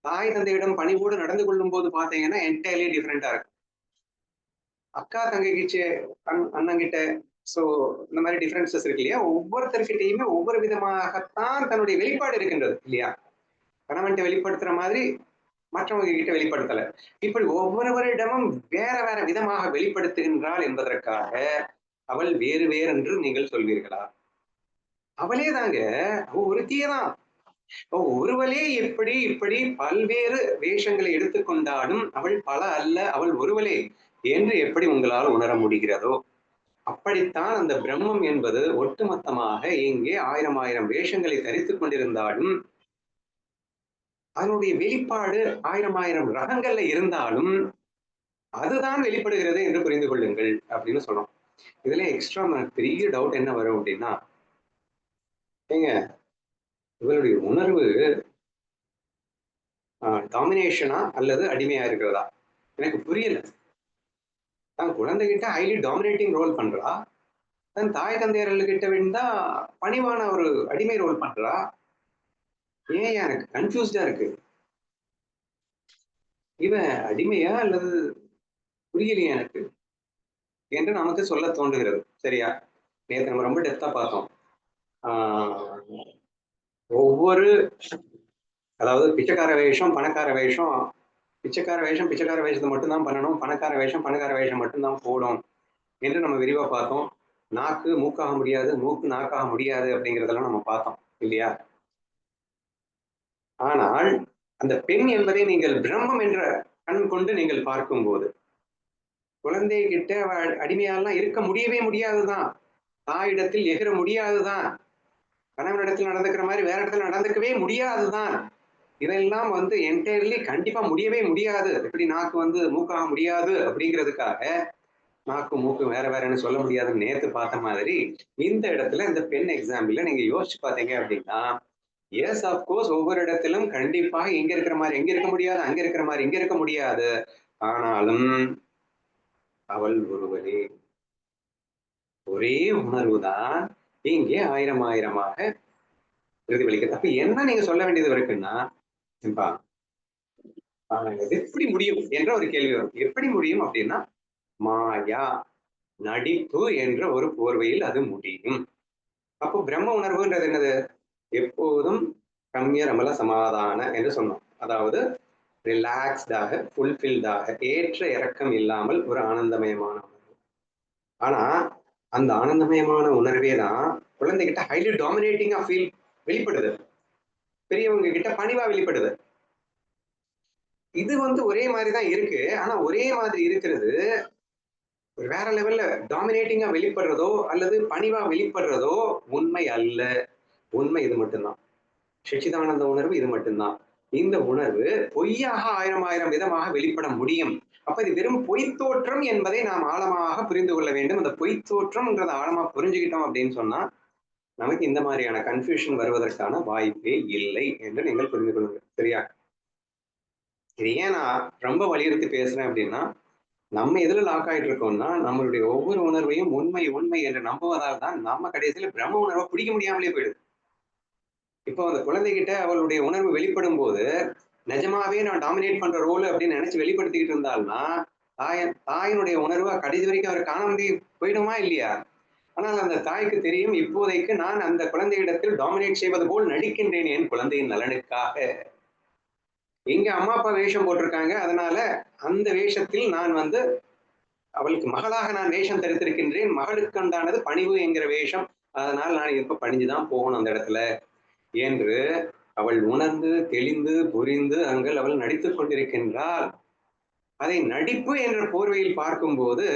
தாய் தந்தையிடம் பணிவோடு நடந்து கொள்ளும் போது பாத்தீங்கன்னா என்டையர்லி டிஃபரெண்டா இருக்கும். அக்கா தங்கைக்கிட்ட, அண்ணங்கிட்ட, சோ இந்த மாதிரி டிஃபரன்சஸ் இருக்கு இல்லையா? ஒவ்வொருத்தர்கிட்டயுமே ஒவ்வொரு விதமாகத்தான் தன்னுடைய வெளிப்பாடு இருக்கின்றது இல்லையா? கணவன்கிட்ட வெளிப்படுத்துற மாதிரி மற்றவங்க கிட்ட வெளிப்படுத்தல. இப்படி ஒவ்வொருவரிடமும் வேற வேற விதமாக வெளிப்படுத்துகின்றாள் என்பதற்காக அவள் வேறு வேறென்று நீங்கள் சொல்வீர்களா? அவளே தாங்க, அவ ஒருத்தியே தான். ஒருவளே எப்படி இப்படி பல்வேறு வேஷங்களை எடுத்துக்கொண்டாலும் அவள் பல அல்ல, அவள் ஒருவளே என்று எப்படி உங்களால் உணர முடிகிறதோ, அப்படித்தான் அந்த பிரம்மம் என்பது ஒட்டுமொத்தமாக இங்கே ஆயிரம் வேஷங்களை தரித்துக் கொண்டிருந்தாலும் அதனுடைய வெளிப்பாடு ஆயிரம் ரகங்கள்ல இருந்தாலும் அதுதான் வெளிப்படுகிறது என்று புரிந்து கொள்ளுங்கள் அப்படின்னு சொல்றோம். இதுல எக்ஸ்ட்ரா பெரிய டவுட் என்ன வரும் அப்படின்னா, ஏங்க இவளுடைய உணர்வு டாமினேஷனா அல்லது அடிமையா இருக்கிறதா எனக்கு புரியல. தான் குழந்தைகிட்ட ஹைலி டாமினேட்டிங் ரோல் பண்றா, தன் தாய் தந்தையர்கள் கிட்ட விழுந்தா பணிவான ஒரு அடிமை ரோல் பண்றா. ஏன் எனக்கு கன்ஃபியூஸ்டா இருக்கு. இவன் அடிமையா அல்லது புரியலையா எனக்கு என்று நமக்கு சொல்ல தோன்றுகிறது. சரியா? நேற்று நம்ம ரொம்ப டெப்தா பார்த்தோம். ஒவ்வொரு அதாவது பிச்சைக்கார வேஷம், பணக்கார வேஷம், பிச்சைக்கார வேஷம் பிச்சைக்கார வேஷத்தை மட்டும்தான் பண்ணணும், பணக்கார வேஷம் பணக்கார வேஷம் மட்டும்தான் போடும் என்று நம்ம விரிவா பார்த்தோம். நாக்கு மூக்காக முடியாது, மூக்கு நாக்காக முடியாது அப்படிங்கிறதெல்லாம் நம்ம பார்த்தோம் இல்லையா? ஆனால் அந்த பெண் என்பதை நீங்கள் பிரம்மம் என்ற கண் கொண்டு நீங்கள் பார்க்கும்போது குழந்தை கிட்ட அடிமையாலாம் இருக்க முடியவே முடியாதுதான். தாயிடத்தில் எகிற முடியாதுதான். கணவனிடத்தில் நடந்துக்கிற மாதிரி வேற இடத்துல நடந்துக்கவே முடியாதுதான். இதெல்லாம் என்டையர்லி கண்டிப்பா முடியவே முடியாது. எப்படி நாக்கு மூக்காக முடியாது அப்படிங்கிறதுக்காக நாக்கு மூக்கு வேற வேறன்னு சொல்ல முடியாதுன்னு நேத்து பார்த்த மாதிரி இந்த இடத்துல இந்த பெண் எக்ஸாம்பிள்ல நீங்க யோசிச்சு பார்த்தீங்க அப்படின்னா எஸ் அப்கோர்ஸ் ஒவ்வொரு இடத்திலும் கண்டிப்பாக இங்க இருக்கிற மாதிரி எங்க இருக்க முடியாது, அங்க இருக்கிற மாதிரி இங்க இருக்க முடியாது. ஆனாலும் அவள் ஒருவரே ஒரே உணர்வுதான் இங்கே ஆயிரம் ஆயிரமாக பிரதிபலிக்கிறது. அப்ப என்ன நீங்க சொல்ல வேண்டியது இருக்குன்னா எப்படி முடியும் என்ற ஒரு கேள்வி வரும். எப்படி முடியும் அப்படின்னா மாயா நடிப்பு என்ற ஒரு போர்வையில் அது முடியும். அப்போ பிரம்ம உணர்வுன்றது என்னது? எப்போதும் ரம்ய ரமல சமாதான என்று சொன்னோம். அதாவது ரிலாக்ஸ்டாக ஃபுல்ஃபில்டாக ஏற்ற இறக்கம் இல்லாமல் ஒரு ஆனந்தமயமான உணர்வு. ஆனா அந்த ஆனந்தமயமான உணர்வே தான் குழந்தைகிட்ட ஹைலி டாமினேட்டிங்கா ஃபீல் வெளிப்படுது. பெரியவங்க கிட்ட பணிவா வெளிப்படுது. இது ஒரே மாதிரிதான் இருக்கு. ஆனா ஒரே மாதிரி இருக்கிறது வேற லெவல்ல டாமினேட்டிங்கா வெளிப்படுறதோ அல்லது பணிவா வெளிப்படுறதோ உண்மை அல்ல. உண்மை இது மட்டும்தான். சச்சிதானந்த உணர்வு இது மட்டும்தான். இந்த உணர்வு பொய்யாக ஆயிரம் ஆயிரம் விதமாக வெளிப்பட முடியும். அப்ப இது வெறும் பொய்த்தோற்றம் என்பதை நாம் ஆழமாக புரிந்து கொள்ள வேண்டும். அந்த பொய்த்தோற்றம்ன்றதை ஆழமா புரிஞ்சுக்கிட்டோம் அப்படின்னு சொன்னா நமக்கு இந்த மாதிரியான கன்ஃபியூஷன் வருவதற்கான வாய்ப்பே இல்லை என்று நீங்கள் புரிந்து கொள்ளுங்கள். சரியா? இது ஏன் நான் ரொம்ப வலியுறுத்தி பேசுறேன் அப்படின்னா நம்ம எதுல லாக் ஆயிட்டு இருக்கோம்னா நம்மளுடைய ஒவ்வொரு உணர்வையும் உண்மை உண்மை என்று நம்புவதால் தான் நம்ம கடைசியில பிரம்ம உணர்வை பிடிக்க முடியாமலே போயிடுது. இப்போ அந்த குழந்தைகிட்ட அவளுடைய உணர்வு வெளிப்படும் போது நிஜமாவே நான் டாமினேட் பண்ற ரோல் அப்படின்னு நினைச்சு வெளிப்படுத்திக்கிட்டு இருந்தால்னா தாயினுடைய உணர்வு கடைசி வரைக்கும் அவர் காண முடியும் போயிடுமா இல்லையா? ஆனால் அந்த தாய்க்கு தெரியும் இப்போதைக்கு நான் அந்த குழந்தையிடத்தில் டாமினேட் செய்வது போல் நடிக்கின்றேன் என் குழந்தையின் நலனுக்காக. இங்க அம்மா அப்பா வேஷம் போட்டிருக்காங்க, அதனால அந்த வேஷத்தில் நான் அவளுக்கு மகளாக நான் வேஷம் தரித்திருக்கின்றேன். மகளுக்கு உண்டானது பணிவு என்கிற வேஷம். அதனால் நான் இப்ப பணிஞ்சுதான் போகணும் அந்த இடத்துல என்று அவள் உணர்ந்து தெளிந்து புரிந்து அங்கே அவள் நடித்துக் கொண்டிருக்கின்றாள். அதை நடிப்பு என்ற போர்வையில் பார்க்கும்போது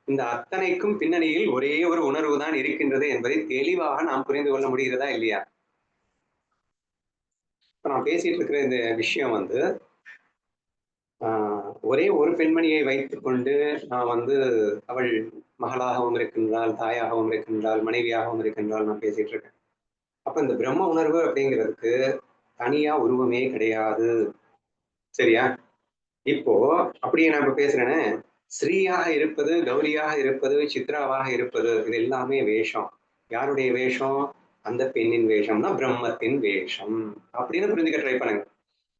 இந்த அத்தனைக்கும் பின்னணியில் ஒரே ஒரு உணர்வு தான் இருக்கின்றது என்பதை தெளிவாக நாம் புரிந்து கொள்ள முடிகிறதா இல்லையா? இப்ப நான் பேசிட்டு இருக்கிற இந்த விஷயம் ஒரே ஒரு பெண்மணியை வைத்துக் கொண்டு நான் அவள் மகளாகவும் இருக்கின்றாள், தாயாகவும் இருக்கின்றாள், மனைவியாகவும் இருக்கின்றாள் நான் பேசிட்டு இருக்கேன். அப்ப இந்த பிரம்ம உணர்வு அப்படிங்கிறதுக்கு தனியா உருவமே கிடையாது. சரியா? இப்போ அப்படியே நான் இப்ப பேசுறேனே ஸ்ரீயாக இருப்பது, கௌரியாக இருப்பது, சித்ராவாக இருப்பது இது எல்லாமே வேஷம். யாருடைய வேஷம்? அந்த பெண்ணின் வேஷம்னா பிரம்மத்தின் வேஷம் அப்படின்னு புரிஞ்சுக்க ட்ரை பண்ணுங்க.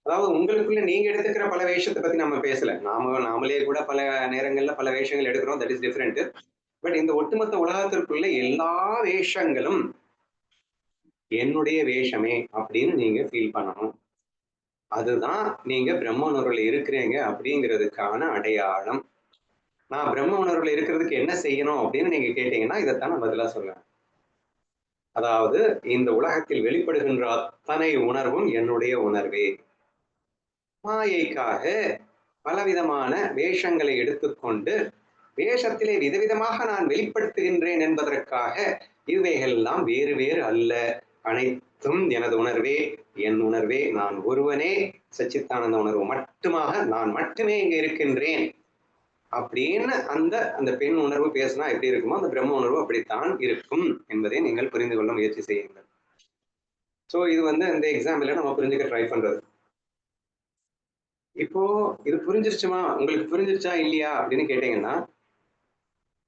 அதாவது உங்களுக்குள்ள நீங்க எடுத்துக்கிற பல வேஷத்தை பத்தி நம்ம பேசல. நாமளே கூட பல நேரங்கள்ல பல வேஷங்கள் எடுக்கிறோம். That is different. பட் இந்த ஒட்டுமொத்த உலகத்திற்குள்ள எல்லா வேஷங்களும் என்னுடைய வேஷமே அப்படின்னு நீங்க ஃபீல் பண்ணணும். அதுதான் நீங்க பிரம்ம உணர்வுல இருக்கிறீங்க அப்படிங்கிறதுக்கான அடையாளம். நான் பிரம்ம உணர்வுல இருக்கிறதுக்கு என்ன செய்யணும் அப்படின்னு நீங்க கேட்டீங்கன்னா இதைத்தான் நான் பதிலா சொல்லுவேன். அதாவது இந்த உலகத்தில் வெளிப்படுகின்ற அத்தனை உணர்வும் என்னுடைய உணர்வே. மாயைக்காக பலவிதமான வேஷங்களை எடுத்துக்கொண்டு வேஷத்திலே விதவிதமாக நான் வெளிப்படுத்துகின்றேன் என்பதற்காக இவைகள் எல்லாம் வேறு வேறு அல்ல. அனைத்தும் எனது உணர்வே, என் உணர்வே, நான் ஒருவனே சச்சித்தானந்த உணர்வு மட்டுமாக நான் மட்டுமே இங்க இருக்கின்றேன் அப்படின்னு அந்த அந்த பெண் உணர்வு பேசினா எப்படி இருக்குமோ அந்த பிரம்ம உணர்வு அப்படித்தான் இருக்கும் என்பதை நீங்கள் புரிந்து கொள்ள முயற்சி செய்யுங்கள். ஸோ இது வந்து இந்த எக்ஸாம்பிள் நம்ம புரிஞ்சுக்க ட்ரை பண்றது. இப்போ இது புரிஞ்சிருச்சுமா, உங்களுக்கு புரிஞ்சிருச்சா இல்லையா அப்படின்னு கேட்டீங்கன்னா,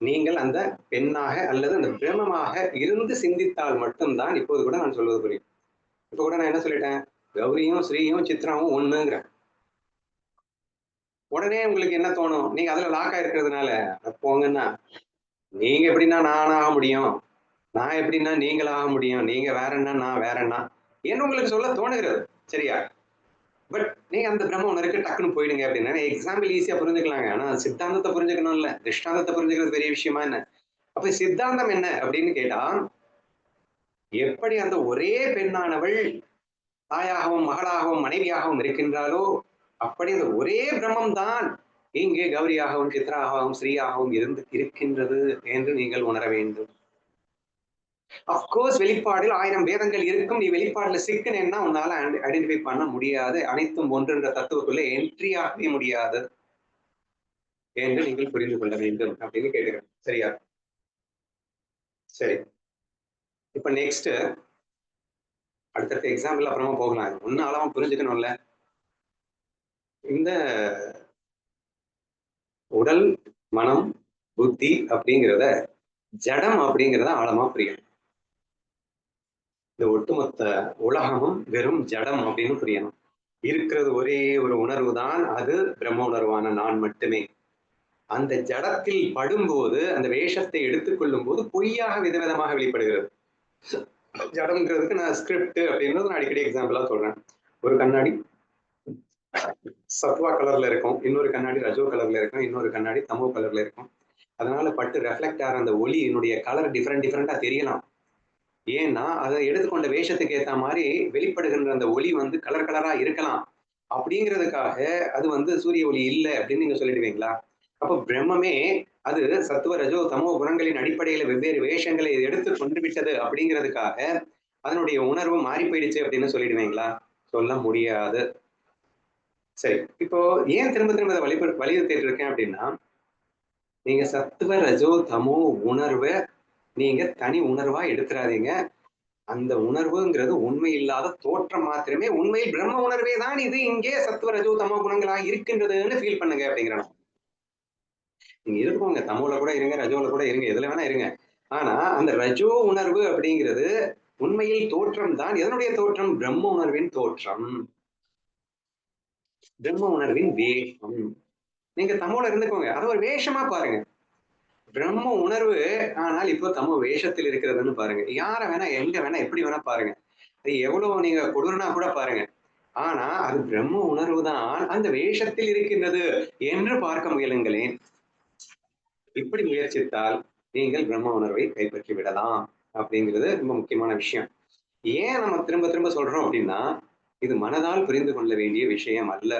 நீங்கள் அந்த பெண்ணாக அல்லது அந்த பிரம்மமாக இருந்து சிந்தித்தால் மட்டும்தான் இப்போது கூட நான் சொல்வது புரியும். இப்ப கூட நான் என்ன சொல்லிட்டேன், கௌரியும் ஸ்ரீயும் சித்ராவும் ஒண்ணுங்கிறேன். உடனே உங்களுக்கு என்ன தோணும், நீங்க அதுல லாக்கா இருக்கிறதுனால, போங்கன்னா நீங்க எப்படின்னா நான் ஆக முடியும், நான் எப்படின்னா நீங்களாக முடியும், நீங்க வேறன்னா நான் வேறன்னா என்ன உங்களுக்கு சொல்ல தோணுகிறது. சரியா? பட் நீங்க அந்த பிரம்ம உணர்வுக்கு டக்குன்னு போயிடுங்க அப்படின்னா எக்ஸாம்பிள் ஈஸியா புரிஞ்சுக்கலாங்க. ஆனா சித்தாந்தத்தை புரிஞ்சுக்கணும்ல, திருஷ்டாந்தத்தை புரிஞ்சுக்கிறது பெரிய விஷயமா என்ன? அப்ப சித்தாந்தம் என்ன அப்படின்னு கேட்டா, எப்படி அந்த ஒரே பெண்ணானவள் தாயாகவும் மகளாகவும் மனைவியாகவும் இருக்கின்றாளோ, அப்படி அந்த ஒரே பிரம்மம் தான் இங்கே கௌரியாகவும் சித்ராகவும் ஸ்ரீயாகவும் இருக்கின்றது என்று நீங்கள் உணர வேண்டும். அப்கோர்ஸ் வெளிப்பாடில் 1000 வேதங்கள் இருக்கும். நீ வெளிப்பாடுல சிக்கனேன்னா உன்னால ஐடென்டிஃபை பண்ண முடியாது. அனைத்தும் ஒன்றுன்ற தத்துவத்துக்குள்ள என்ட்ரி ஆகவே முடியாது என்று நீங்கள் புரிந்து கொள்ள வேண்டும் அப்படின்னு கேட்கிறேன். சரியா? சரி. இப்ப நெக்ஸ்ட் அடுத்தடுத்த எக்ஸாம்பிள் அப்புறமா போகலாம். ஒன்னும் ஆழமா புரிஞ்சுக்கணும்ல. இந்த உடல், மனம், புத்தி அப்படிங்கிறத ஜடம் அப்படிங்கிறத ஆழமா புரியணும். இந்த ஒட்டுமொத்த உலகமும் வெறும் ஜடம் அப்படின்னு புரியணும். இருக்கிறது ஒரே ஒரு உணர்வு தான், அது பிரம்ம உணர்வான நான் மட்டுமே. அந்த ஜடத்தில் படும்போது அந்த வேஷத்தை எடுத்துக்கொள்ளும் போது பொய்யாக விதவிதமாக வெளிப்படுகிறது. ஜடம்ங்கிறதுக்கு நான் ஸ்கிரிப்ட் அப்படின்றது நான் அடிக்கடி எக்ஸாம்பிளா சொல்றேன். ஒரு கண்ணாடி சத்வா கலர்ல இருக்கும், இன்னொரு கண்ணாடி ரஜோ கலர்ல இருக்கும், இன்னொரு கண்ணாடி தமோ கலர்ல இருக்கும். அதனால பட்டு ரெஃப்ளெக்ட் ஆகிற அந்த ஒளியினுடைய கலர் டிஃப்ரெண்டா தெரியலாம். ஏன்னா அதை எடுத்துக்கொண்ட வேஷத்துக்கு ஏத்த மாதிரி வெளிப்படுகின்ற அந்த ஒளி வந்து கலர் கலரா இருக்கலாம். அப்படிங்கிறதுக்காக அது வந்து சூரிய ஒளி இல்லை அப்படின்னு நீங்க சொல்லிடுவீங்களா? அப்போ பிரம்மமே அது சத்துவ ரஜோ தமோ குணங்களின் அடிப்படையில வெவ்வேறு வேஷங்களை எடுத்து கொண்டு விட்டது அப்படிங்கிறதுக்காக அதனுடைய உணர்வு மாறி போயிடுச்சு அப்படின்னு சொல்லிடுவீங்களா? சொல்ல முடியாது. சரி, இப்போ ஏன் திரும்ப திரும்ப அதை வலியுறுத்திட்டு இருக்கேன் அப்படின்னா, நீங்க சத்துவ ரஜோ தமோ உணர்வை நீங்க தனி உணர்வா எடுத்துறாதீங்க. அந்த உணர்வுங்கிறது உண்மை இல்லாத தோற்றம் மாத்திரமே. உண்மையில் பிரம்ம உணர்வே தான் இது இங்கே சத்துவ ரஜோ தமோ குணங்களாக இருக்கின்றதுன்னு ஃபீல் பண்ணுங்க அப்படிங்கிறேன். நீங்க இருக்கோங்க, தமோல கூட இருங்க, ரஜோல கூட இருங்க, எதுல வேணா இருங்க. ஆனா அந்த ரஜோ உணர்வு அப்படிங்கிறது உண்மையில் தோற்றம் தான். எதனுடைய தோற்றம்? பிரம்ம உணர்வின் தோற்றம், பிரம்ம உணர்வின் வேஷம். நீங்க தமோல இருந்துக்கோங்க, அதை ஒரு வேஷமா பாருங்க. பிரம்ம உணர்வு ஆனால் இப்போ தமோ வேஷத்தில் இருக்கிறதுன்னு பாருங்க. யார வேணா எங்க வேணா எப்படி வேணா பாருங்க, அது எவ்வளவு நீங்க கொடூரனா கூட பாருங்க. ஆனா அது பிரம்ம உணர்வு தான் அந்த வேஷத்தில் இருக்கின்றது என்று பார்க்க முயலுங்களேன். இப்படி முயற்சித்தால் நீங்கள் பிரம்ம உணர்வை கைப்பற்றி விடலாம் அப்படிங்கிறது ரொம்ப முக்கியமான விஷயம். ஏன் நம்ம திரும்ப திரும்ப சொல்றோம் அப்படின்னா, இது மனதால் புரிந்து கொள்ள வேண்டிய விஷயம் அல்ல,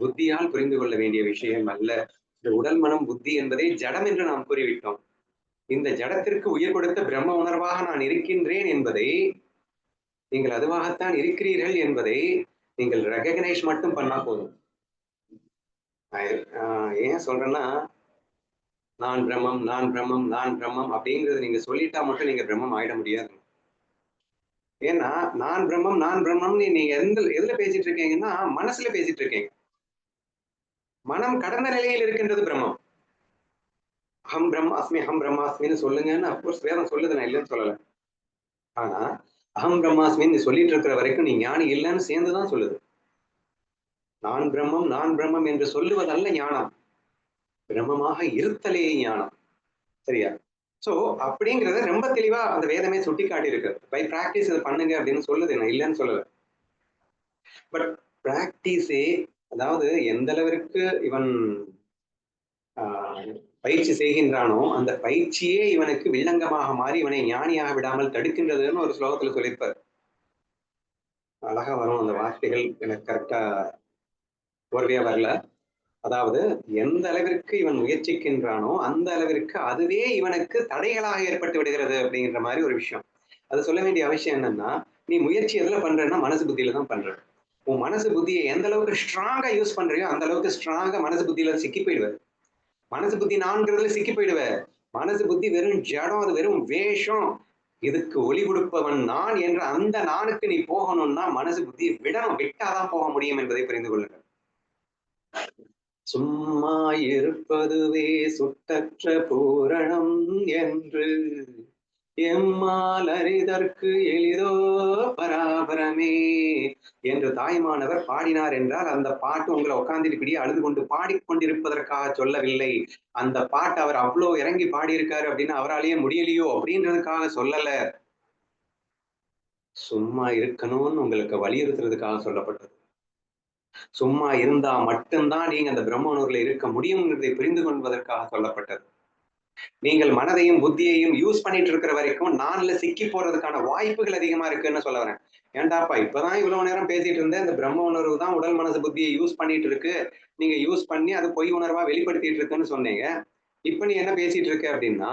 புத்தியால் புரிந்து கொள்ள வேண்டிய விஷயம் அல்ல. இந்த உடல் மனம் புத்தி என்பதை ஜடம் என்று நாம் கூறிவிட்டோம். இந்த ஜடத்திற்கு உயிர் கொடுத்த பிரம்ம உணர்வாக நான் இருக்கின்றேன் என்பதை, நீங்கள் அதுவாகத்தான் இருக்கிறீர்கள் என்பதை நீங்கள் ரெகக்னைஸ் மட்டும் பண்ணா போதும். ஏன் சொல்றேன்னா, நான் பிரம்மம், நான் பிரம்மம், நான் பிரம்மம் அப்படிங்கிறது நீங்க சொல்லிட்டா மட்டும் நீங்க பிரம்மம் ஆயிட முடியாது. ஏன்னா நான் பிரம்மம், நான் பிரம்மம் நீங்க எதுல பேசிட்டு இருக்கீங்கன்னா மனசுல பேசிட்டு இருக்கீங்க. மனம் கடந்த நிலையில் இருக்கின்றது பிரம்மம். அகம் பிரம்ம அஸ்மி, அகம் பிரம்மாஸ்மின்னு சொல்லுங்கன்னு அப்கோர்ஸ் வேதம் சொல்லுது, நான் இல்லைன்னு சொல்லல. ஆனா அகம் பிரம்மாஸ்மின்னு சொல்லிட்டு இருக்கிற வரைக்கும் நீ ஞானி இல்லைன்னு சேர்ந்துதான் சொல்லுது. நான் பிரம்மம், நான் பிரம்மம் என்று சொல்லுவதல்ல ஞானம், பிரம்மமாக இருத்தலே ஞானம். சரியா? சோ அப்படிங்கறத ரொம்ப தெளிவா அந்த வேதமே சுட்டி காட்டி இருக்கு. பை பிராக்டிஸ் இதை பண்ணுங்க அப்படின்னு சொல்லுது, நான் இல்லைன்னு சொல்லல. பட் பிராக்டிஸே, அதாவது எந்த அளவிற்கு இவன் பயிற்சி செய்கின்றானோ அந்த பயிற்சியே இவனுக்கு வில்லங்கமாக மாறி இவனை ஞானியாக விடாமல் தடுக்கின்றதுன்னு ஒரு ஸ்லோகத்துல சொல்லியிருப்பார். அழகா வரும் அந்த வார்த்தைகள், எனக்கு கரெக்டா ஓர்வையா வரல. அதாவது எந்த அளவிற்கு இவன் முயற்சிக்கின்றானோ அந்த அளவிற்கு அதுவே இவனுக்கு தடைகளாக ஏற்பட்டு விடுகிறது அப்படிங்கிற மாதிரி ஒரு விஷயம். அது சொல்ல வேண்டிய அவசியம் என்னன்னா, நீ முயற்சி எதுல பண்றன்னா மனசு புத்தியில தான் பண்ற. உன் மனசு புத்தியை எந்த அளவுக்கு ஸ்ட்ராங்கா யூஸ் பண்றியோ அந்த அளவுக்கு ஸ்ட்ராங்கா மனசு புத்தியில சிக்கி போயிடுவ. மனசு புத்தி நான்கிறதுல சிக்கி போயிடுவ. மனசு புத்தி வெறும் ஜடம், அது வெறும் வேஷம். இதுக்கு ஒளி கொடுப்பவன் நான் என்ற அந்த நானுக்கு நீ போகணும்னா மனசு புத்தி விடணும், விட்டாதான் போக முடியும் என்பதை புரிந்து கொள்ளுங்கள். சும்மா இருப்பதுவே சுட்டற்ற பூரணம் என்று எம்மால் அறிதற்கு எளிதோ பராபரமே என்று தாய்மானவர் பாடினார் என்றால் அந்த பாட்டு உங்களை உட்கார்ந்துட்டு இப்படியே அழுது கொண்டு பாடிக்கொண்டிருப்பதற்காக சொல்லவில்லை. அந்த பாட்டு அவர் அவ்வளவு இறங்கி பாடியிருக்காரு அப்படின்னு அவராலேயே முடியலையோ அப்படின்றதுக்காக சொல்லல. சும்மா இருக்கணும்னு உங்களுக்கு வலியுறுத்துறதுக்காக சொல்லப்பட்டது. சும்மா இருந்தா மட்டும்தான் நீங்க அந்த பிரம்ம உணர்வுல இருக்க முடியும்ங்கிறதை புரிந்து கொள்வதற்காக சொல்லப்பட்டது. நீங்கள் மனதையும் புத்தியையும் யூஸ் பண்ணிட்டு இருக்கிற வரைக்கும் நான்ல சிக்கி போறதுக்கான வாய்ப்புகள் அதிகமா இருக்குன்னு சொல்ல வரேன். ஏன்டாப்பா இப்பதான் இவ்வளவு நேரம் பேசிட்டு இருந்தேன், இந்த பிரம்ம உணர்வு தான் உடல் மனசு புத்தியை யூஸ் பண்ணிட்டு இருக்கு, நீங்க யூஸ் பண்ணி அது பொய் உணர்வா வெளிப்படுத்திட்டு இருக்குன்னு சொன்னீங்க. இப்ப நீ என்ன பேசிட்டு இருக்க அப்படின்னா,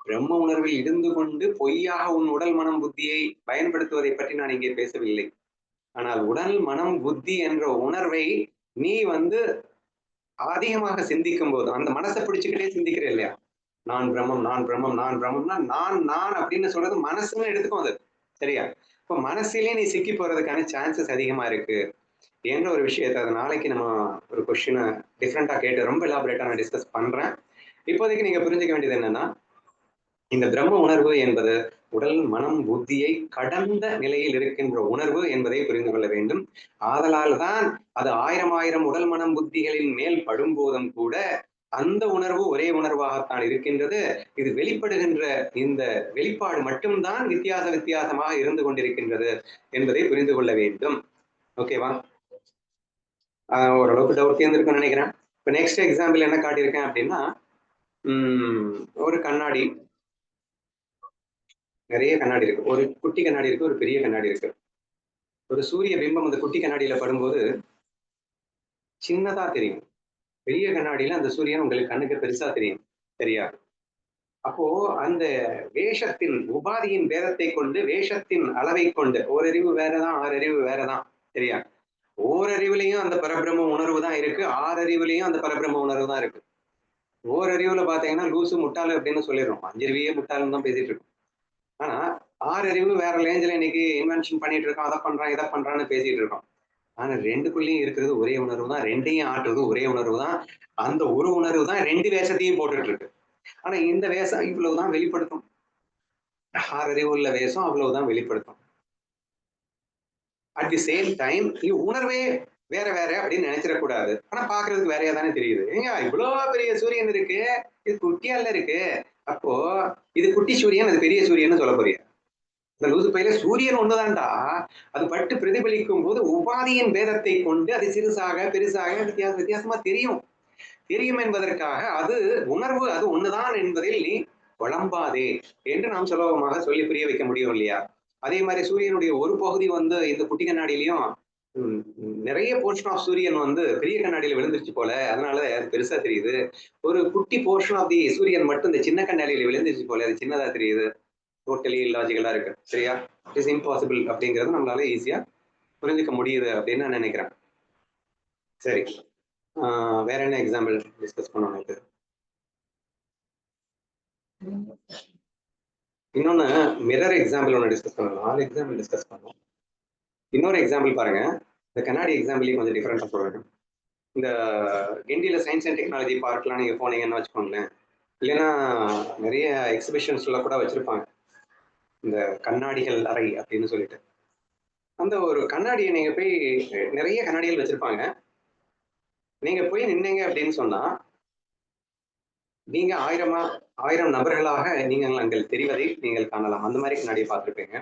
பிரம்ம உணர்வில் இருந்து கொண்டு பொய்யாக உன் உடல் மனம் புத்தியை பயன்படுத்துவதை பற்றி நான் இங்கே பேசவில்லை. ஆனால் உடல் மனம் புத்தி என்ற உணர்வை நீ அதிகமாக சிந்திக்கும் போது அந்த மனசை பிடிச்சுக்கிட்டே சிந்திக்கிற இல்லையா, நான் பிரம்மம் நான் பிரம்மம் நான் பிரம்மம்னா நான் நான் அப்படின்னு சொல்றது மனசுன்னு எடுத்துக்கும் அது. சரியா? இப்ப மனசிலே நீ சிக்கி போறதுக்கான சான்சஸ் அதிகமா இருக்கு என்ற ஒரு விஷயத்தை அதை நாளைக்கு நம்ம ஒரு கொஸ்டினை டிஃப்ரெண்டா கேட்டு ரொம்ப எலாபரேட்டா நான் டிஸ்கஸ் பண்றேன். இப்போதைக்கு நீங்க புரிஞ்சுக்க வேண்டியது என்னன்னா, இந்த பிரம்ம உணர்வு என்பது உடல் மனம் புத்தியை கடந்த நிலையில் இருக்கின்ற உணர்வு என்பதை புரிந்து கொள்ள வேண்டும். ஆதலால் தான் அது 1000 உடல் மனம் புத்திகளின் மேல் படும்போதும் கூட அந்த உணர்வு ஒரே உணர்வாகத்தான் இருக்கின்றது. இது வெளிப்படுகின்ற இந்த வெளிப்பாடு மட்டும்தான் வித்தியாசமாக இருந்து கொண்டிருக்கின்றது என்பதை புரிந்து கொள்ள வேண்டும். ஓகேவா? ஓரளவுக்கு டவுட் தீர்ந்திருக்குன்னு நினைக்கிறேன். இப்ப நெக்ஸ்ட் எக்ஸாம்பிள் என்ன காட்டியிருக்கேன் அப்படின்னா, ஒரு கண்ணாடி, நிறைய கண்ணாடி இருக்கு. ஒரு குட்டி கண்ணாடி இருக்கு, ஒரு பெரிய கண்ணாடி இருக்கு. ஒரு சூரிய பிம்பம் அந்த குட்டி கண்ணாடியில படும்போது சின்னதா தெரியும். பெரிய கண்ணாடியில அந்த சூரியன் உங்களுக்கு கண்ணுக்கு பெருசா தெரியும். சரியா? அப்போ அந்த வேஷத்தின் உபாதியின் பேதத்தை கொண்டு வேஷத்தின் அளவை கொண்டு ஓரறிவு வேறதான், ஆறறிவு வேறதான். சரியா? ஓரறிவுலையும் அந்த பரபிரம்ம உணர்வு தான் இருக்கு, ஆறறிவுலையும் அந்த பரபிரம்ம உணர்வு தான் இருக்கு. ஓரறிவுல பாத்தீங்கன்னா லூசு முட்டாளு அப்படின்னு சொல்லிடுறோம். 5 அறிவே முட்டாளுன்னு தான் பேசிட்டு இருக்கோம். ஆனா 6 அறிவு வேற ரேஞ்சில இன்னைக்கு இன்வென்ஷன் பண்ணிட்டு இருக்கோம், அதை பண்றான் இதை பண்றான்னு பேசிட்டு இருக்கோம். ஆனா 2க்குள்ளயும் இருக்கிறது ஒரே உணர்வு தான், 2யும் ஆட்டுறது ஒரே உணர்வு தான். அந்த ஒரு உணர்வு தான் 2 வேஷத்தையும் போட்டுட்டு இருக்கு. ஆனா இந்த வேஷம் இவ்வளவுதான் வெளிப்படுத்தும். 6 அறிவு உள்ள வேஷம் அவ்வளவுதான் வெளிப்படுத்தும். அட் தி சேம் டைம் உணர்வே வேற வேற அப்படின்னு நினைச்சிடக்கூடாது. ஆனா பாக்குறதுக்கு வேறையா தானே தெரியுது. ஏங்க இவ்வளவு பெரிய சூரியன் இருக்கு, இது குட்டியால இருக்கு. அப்போ இது குட்டி சூரியன், அது பெரிய சூரியன் சொல்ல போறியா? இந்த லூசு பையில சூரியன் ஒண்ணுதான்டா. அது பட்டு பிரதிபலிக்கும் போது உபாதியின் பேதத்தை கொண்டு அது சிறுசாக பெருசாக வித்தியாசமா தெரியும். தெரியும் என்பதற்காக அது உணர்வு அது ஒண்ணுதான் என்பதில் நீ குழம்பாதே என்று நாம் சுலபமாக சொல்லி புரிய வைக்க முடியும் இல்லையா? அதே மாதிரி சூரியனுடைய ஒரு பகுதி இந்த குட்டி கண்ணாடியிலையும் நிறைய போர்ஷன் ஆஃப் சூரியன் பெரிய கண்ணாடியில விழுந்துருச்சு போல, அதனால அது பெருசா தெரியுது. ஒரு குட்டி போர்ஷன் ஆஃப் தி சூரியன் மட்டும் இந்த சின்ன கண்ணாடியில விழுந்துருச்சு போல, அது சின்னதா தெரியுது. டோட்டலி இல்லாஜிக்கலா இருக்கு. சரியா? இட் இஸ் இம்பாசிபிள் அப்படிங்கிறது நம்மளால ஈஸியா புரிஞ்சுக்க முடியுது அப்படின்னு நான் நினைக்கிறேன். சரி, வேற என்ன எக்ஸாம்பிள் டிஸ்கஸ் பண்ணணும்? இன்னொன்னு மிரர் எக்ஸாம்பிள் ஒன்று டிஸ்கஸ் பண்ணலாம். 4 எக்ஸாம்பிள் டிஸ்கஸ் பண்ணலாம். இன்னொரு எக்ஸாம்பிள் பாருங்க. இந்த கண்ணாடி எக்ஸாம்பிளையும் கொஞ்சம் டிஃபரெண்டா சொல்றேன். இந்த கிண்டியில சயின்ஸ் அண்ட் டெக்னாலஜி பார்க்லாம் நீங்க போனீங்கன்னு வச்சுக்கோங்களேன், இல்லைன்னா நிறைய எக்ஸிபிஷன்ஸ்ல கூட வச்சிருப்பாங்க இந்த கண்ணாடிகள் அறை அப்படின்னு சொல்லிட்டு. அந்த ஒரு கண்ணாடியை நீங்க போய் நிறைய கண்ணாடிகள் வச்சிருப்பாங்க. நீங்க போய் நின்னீங்க அப்படின்னு சொன்னா நீங்க 1000 நபர்களாக நீங்கள் அங்கே தெரிவதை நீங்கள் காணலாம். அந்த மாதிரி கண்ணாடியை பார்த்துருப்பீங்க.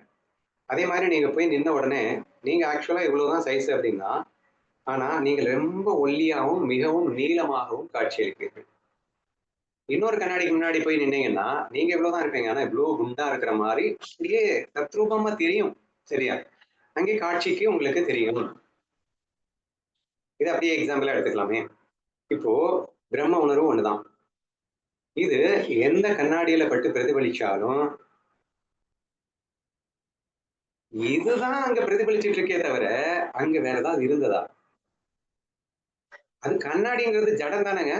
அதே மாதிரி நீங்க போய் நின்ன உடனே நீங்க ஆக்சுவலா இவ்வளவுதான் சைஸ் அப்படின்னா, ஆனா நீங்கள் ரொம்ப ஒல்லியாகவும் மிகவும் நீளமாகவும் காட்சியளிப்பீர்கள். இன்னொரு கண்ணாடிக்கு முன்னாடி போய் நின்னீங்கன்னா நீங்க இவ்வளவுதான் இருப்பீங்க, ஆனா இவ்வளவு குண்டா இருக்கிற மாதிரி அப்படியே தத்ரூபமா தெரியும். சரியா? அங்கே காட்சிக்கு உங்களுக்கு தெரியும். இது அப்படியே எக்ஸாம்பிளா எடுத்துக்கலாமே. இப்போ பிரம்ம உணர்வு ஒண்ணுதான். இது எந்த கண்ணாடியில பட்டு பிரதிபலிச்சாலும் இதுதான் அங்க பிரதிபலிச்சுட்டு இருக்கே தவிர அங்க வேற ஏதாவது இருந்ததா? அது கண்ணாடிங்கிறது ஜடம் தானேங்க.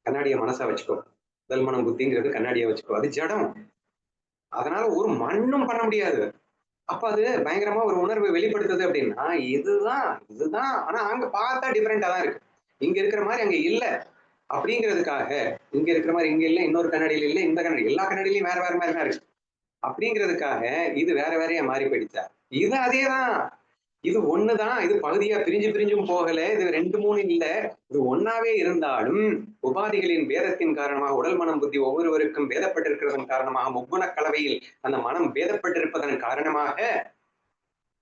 கண்ணாடிய மனசா வச்சுக்கோ. உடல் மனம் புத்திங்கிறது கண்ணாடியை வச்சுக்கோ, அது ஜடம். அதனால ஒரு மண்ணும் பண்ண முடியாது. அப்ப அது பயங்கரமா ஒரு உணர்வை வெளிப்படுத்துது அப்படின்னா, இதுதான் இதுதான். ஆனா அங்க பார்த்தா டிஃபரெண்டா தான் இருக்கு. இங்க இருக்கிற மாரி அங்க இல்ல. அப்படிங்கிறதுக்காக, இங்க இருக்கிற மாரி இங்க இல்ல, இன்னொரு கண்ணாடியில இல்ல, இந்த கண்ணாடி எல்லா கண்ணாடியிலயும் வேற வேற மாரி தான் இருக்கு. அப்படிங்கிறதுக்காக இது வேற வேறயா மாறி போயிடுச்சா? இது அதேதான். இது ஒண்ணுதான். இது பகுதியா பிரிஞ்சு பிரிஞ்சும் போகல. இது 2, 3 இல்ல. இது ஒண்ணாவே இருந்தாலும், உபாதிகளின் பேதத்தின் காரணமாக உடல், மனம், புத்தி ஒவ்வொருவருக்கும் பேதப்பட்டிருக்கிறதன் காரணமாக முக்குணக் கலவையில் அந்த மனம் பேதப்பட்டிருப்பதன் காரணமாக,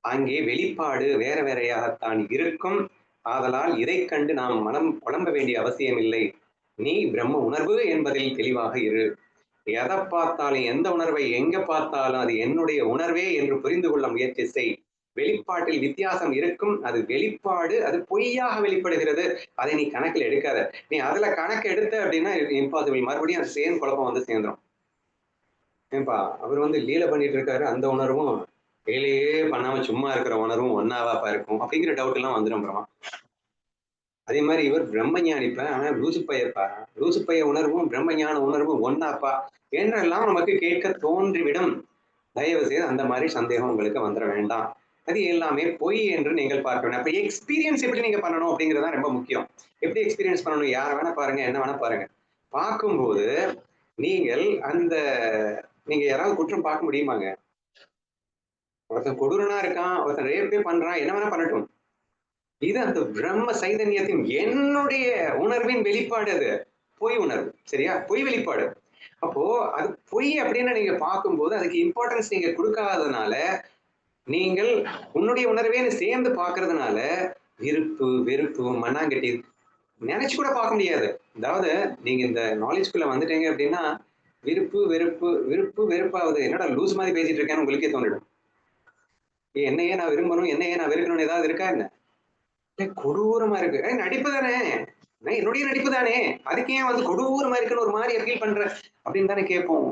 அங்கே வெளிப்பாடு வேற வேறையாகத்தான் இருக்கும். ஆதலால் இதைக் கண்டு நாம் மனம் குழம்ப வேண்டிய அவசியமில்லை. நீ பிரம்ம உணர்வு என்பதில் தெளிவாக இரு. எதை பார்த்தாலும் எந்த உணர்வை எங்க பார்த்தாலும் அது என்னுடைய உணர்வே என்று புரிந்து கொள்ள முயற்சி செய். வெளிப்பாட்டில் வித்தியாசம் இருக்கும். அது வெளிப்பாடு, அது பொய்யாக வெளிப்படுகிறது. அதை நீ கணக்கில் எடுக்காத. நீ அதுல கணக்கு எடுத்த அப்படின்னா இம்பாசிபிள். மறுபடியும் அது சேம் குழப்பம் வந்து சேர்ந்துரும். ஏன்பா அவர் வந்து லீலை பண்ணிட்டு இருக்காரு, அந்த உணர்வும் லீலையே பண்ணாம சும்மா இருக்கிற உணர்வும் ஒன்னாவாப்பா இருக்கும் அப்படிங்கிற டவுட் எல்லாம் வந்துடும் அப்புறமா. அதே மாதிரி இவர் பிரம்மஞானிப்ப, ஆனா லூசு பையப்பா, லூசு பைய உணர்வும் பிரம்மஞான உணர்வும் ஒன்னாப்பா என்றெல்லாம் நமக்கு கேட்க தோன்றிவிடும். தயவு செய்து அந்த மாதிரி சந்தேகம் உங்களுக்கு வந்துட வேண்டாம். அது எல்லாமே பொய் என்று நீங்கள் பார்க்க வேண்டும். அப்ப எக்ஸ்பீரியன்ஸ் எப்படி நீங்க பண்ணணும் அப்படிங்கிறது ரொம்ப முக்கியம். எப்படி எக்ஸ்பீரியன்ஸ் பண்ணணும்? யார வேணா பாருங்க, என்ன வேணா பாருங்க. பார்க்கும்போது நீங்கள் அந்த நீங்க யாராவது குற்றம் பார்க்க முடியுமாங்க? ஒருத்தன் கொடூரனா இருக்கான், ஒருத்தன் ரேப்பே பண்றான், என்ன வேணா பண்ணட்டும். இது அந்த பிரம்ம சைதன்யத்தின் என்னுடைய உணர்வின் வெளிப்பாடு அது. பொய் உணர்வு. சரியா? பொய் வெளிப்பாடு. அப்போ அது பொய் அப்படின்னு நீங்க பார்க்கும்போது அதுக்கு இம்பார்ட்டன்ஸ் நீங்க கொடுக்காததுனால, நீங்கள் உன்னுடைய உணர்வே சேர்ந்து பார்க்கறதுனால, விருப்பு, வெறுப்பு, மண்ணாங்கட்டி நினைச்சு கூட பார்க்க முடியாது. அதாவது நீங்க இந்த நாலேஜ்க்குள்ள வந்துட்டீங்க அப்படின்னா, விருப்பு, வெறுப்பு, விருப்பு, வெறுப்பாவது. என்னடா லூஸ் மாதிரி பேசிட்டு இருக்கேன்னு உங்களுக்கே தோணிடும். என்னையே நான் விரும்பணும், என்னையே நான் வெறுக்கணும்னு ஏதாவது இருக்கா என்ன? கொடூரமா இருக்கு. நடிப்பு தானே! என்னுடைய நடிப்பு தானே! அதுக்கு ஏன் வந்து கொடூரமா இருக்குன்னு ஒரு மாரி ஃபீல் பண்ற? அப்படின்னு தானே கேட்போம்.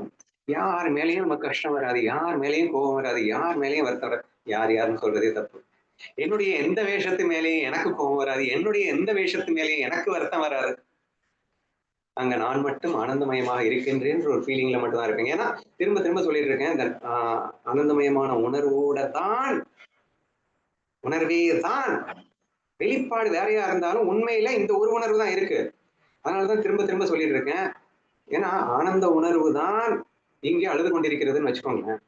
யார் மேலயும் நமக்கு கஷ்டம் வராது. யார் மேலயும் கோபம் வராது. யார் மேலயும் வருத்தம் வராது. யார் யாருன்னு சொல்றதே தப்பு. என்னுடைய எந்த வேஷத்து மேலயும் எனக்கு கோபம் வராது. என்னுடைய எந்த வேஷத்து மேலயும் எனக்கு வருத்தம் வராது. அங்க நான் மட்டும் ஆனந்தமயமாக இருக்கின்றேன்ற ஒரு ஃபீலிங்ல மட்டும் தான் இருப்பேங்க. ஏன்னா, திரும்ப திரும்ப சொல்லிட்டு இருக்கேன். இந்த ஆனந்தமயமான உணர்வோட தான் உணர்வே தான் வெளிப்பாடு வேறையா இருந்தாலும் உண்மையில இந்த ஒரு உணர்வு தான் இருக்கு. அதனாலதான் திரும்ப திரும்ப சொல்லிட்டு இருக்கேன். ஏன்னா ஆனந்த உணர்வு தான் இங்கே அழுது கொண்டிருக்கிறதுன்னு வச்சுக்கோங்களேன்.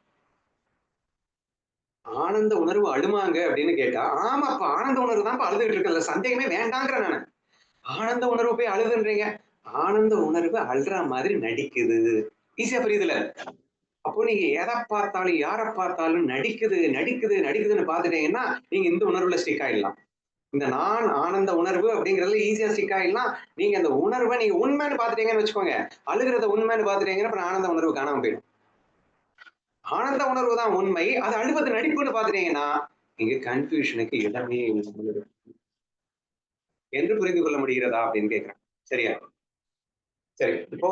ஆனந்த உணர்வு அழுமாங்க அப்படின்னு கேட்டா, ஆமாப்பா ஆனந்த உணர்வு தான் அழுதுகிட்டு இருக்குல்ல, சந்தேகமே வேண்டாங்கிறேன் நானு. ஆனந்த உணர்வு போய் அழுதுன்றீங்க. ஆனந்த உணர்வு அழுற மாதிரி நடிக்குது. ஈஸியா புரியுதுல? அப்போ நீங்க எதை பார்த்தாலும், யாரை பார்த்தாலும் நடிக்குது, நடிக்குது, நடிக்குதுன்னு பார்த்துட்டீங்கன்னா, நீங்க இந்த உணர்வுல ஸ்டிக் ஆயிடலாம். இந்த நான் ஆனந்த உணர்வு அப்படிங்கிறதுல ஈஸியா ஸ்டிக் ஆயிடலாம். நீங்க அந்த உணர்வை நீங்க உண்மைன்னு பார்த்துட்டீங்கன்னு வச்சுக்கோங்க. அழுகிறத உண்மைன்னு பார்த்துட்டீங்கன்னா, அப்புறம் ஆனந்த உணர்வு காணாம போயிடும். ஆனந்த உணர்வு தான் உண்மை. அது அழுவது நடிப்புன்னு பார்த்துட்டீங்கன்னா, இங்க கன்ஃபியூஷனுக்கு இடமே இல்லை என்று புரிந்து கொள்ள முடிகிறதா அப்படின்னு கேட்கிறேன். சரியா? சரி. இப்போ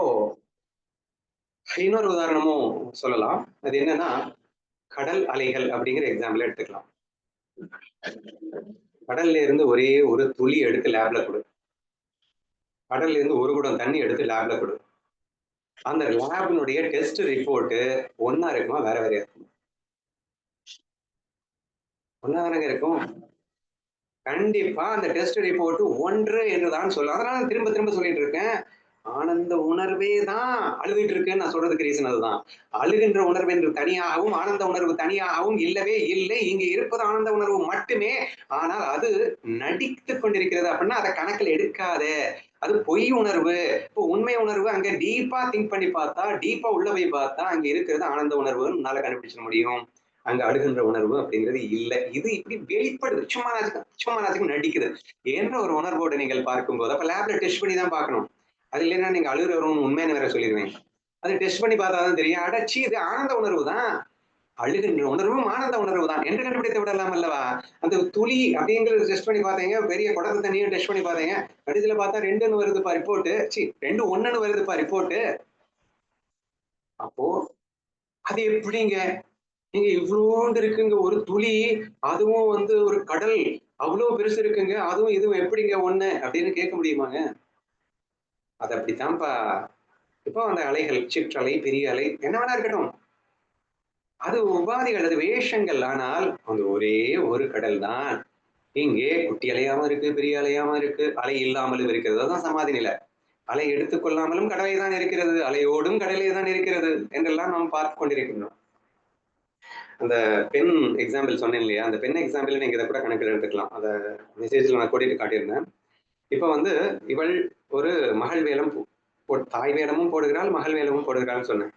இன்னொரு உதாரணமும் சொல்லலாம். அது என்னன்னா, கடல் அலைகள் அப்படிங்கிற எக்ஸாம்பிள் எடுத்துக்கலாம். கடல்ல இருந்து ஒரே ஒரு துளி எடுத்து லேப்ல கொடு. கடல்ல இருந்து ஒரு குடம் தண்ணி எடுத்து லேப்ல கொடு. அந்த லேபினுடைய டெஸ்ட் ரிப்போர்ட் ஒண்ணா இருக்குமா? வேற வேறையா இருக்குமா? ஒண்ணா தானங்க இருக்கும். கண்டிப்பா அந்த டெஸ்ட் ரிப்போர்ட் ஒன்று என்றுதான் சொல்லும். அதனால நான் திரும்ப திரும்ப சொல்லிட்டு இருக்கேன். ஆனந்த உணர்வே தான் அழுதுட்டு இருக்குன்னு நான் சொல்றதுக்கு ரீசன் அதுதான். அழுகின்ற உணர்வு என்று தனியாகவும், ஆனந்த உணர்வு தனியாகவும் இல்லவே இல்லை. இங்க இருப்பது ஆனந்த உணர்வு மட்டுமே. ஆனால் அது நடித்துக் கொண்டிருக்கிறது அப்படின்னா அதை கணக்கில் எடுக்காத. அது பொய் உணர்வு. இப்போ உண்மை உணர்வு அங்க டீப்பா திங்க் பண்ணி பார்த்தா, டீப்பா உள்ள போய் பார்த்தா அங்க இருக்கிறது ஆனந்த உணர்வுன்னு உன்னால கண்டுபிடிச்சிட முடியும். அங்க அழுகின்ற உணர்வு அப்படிங்கிறது இல்லை. இது இப்படி வெளிப்படுது. சும்மா நாச்சுக்கு நடிக்குது என்ற ஒரு உணர்வோடு நீங்கள் பார்க்கும்போது, அப்ப லேப்ல டெஸ்ட் பண்ணி தான் பார்க்கணும். அது இல்லைன்னா நீங்க அழுகிறவரும் உண்மைன்னு வேற சொல்லிடுவீங்க. அது டெஸ்ட் பண்ணி பார்த்தாதான் தெரியும். அடச்சி இது ஆனந்த உணர்வு தான். அழுகின்ற உணர்வும் ஆனந்த உணர்வு தான் என்று கண்டுபிடித்து விடலாம் அல்லவா? அந்த துளி அப்படிங்கிறது டெஸ்ட் பண்ணி பார்த்தீங்க. பெரிய குடத்து தண்ணியும் டெஸ்ட் பண்ணி பார்த்தீங்க. கடைசியில பார்த்தா 2ன்னு வருதுப்பா ரிப்போர்ட். 2 1ன்னு வருதுப்பா ரிப்போர்ட். அப்போ அது எப்படிங்க? நீங்க இவ்வளோண்டு இருக்குங்க ஒரு துளி. அதுவும் வந்து ஒரு கடல். அவ்வளவு பெருசு இருக்குங்க. அதுவும் இதுவும் எப்படிங்க ஒண்ணு அப்படின்னு கேட்க முடியுமாங்க? அது அப்படித்தான்ப்பா. இப்போ அந்த அலைகள், சிற்றலை, பெரிய அலை என்ன வேணா இருக்கட்டும், அது உபாதிகள், அது வேஷங்கள். ஆனால் அந்த ஒரே ஒரு கடல் தான் இங்கே குட்டி அலையாம இருக்கு, பெரிய அலையாம இருக்கு, அலை இல்லாமலும் இருக்கிறது. அதுதான் சமாதி நிலை. அலை எடுத்துக்கொள்ளாமலும் கடலை தான் இருக்கிறது, அலையோடும் கடலே தான் இருக்கிறது என்றெல்லாம் நாம் பார்த்து கொண்டிருக்கின்றோம். அந்த பெண் எக்ஸாம்பிள் சொன்னேன் இல்லையா, அந்த பெண் எக்ஸாம்பிள் நீங்க இதை கூட கணக்கில் எடுத்துக்கலாம். அதை மெசேஜ்ல நான் கோடிட்டு காட்டியிருந்தேன். இப்ப வந்து இவள் ஒரு மகள் வேடம் தாய் வேடமும் போடுகிறாள், மகள் வேடமும் போடுகிறாள்னு சொன்னேன்.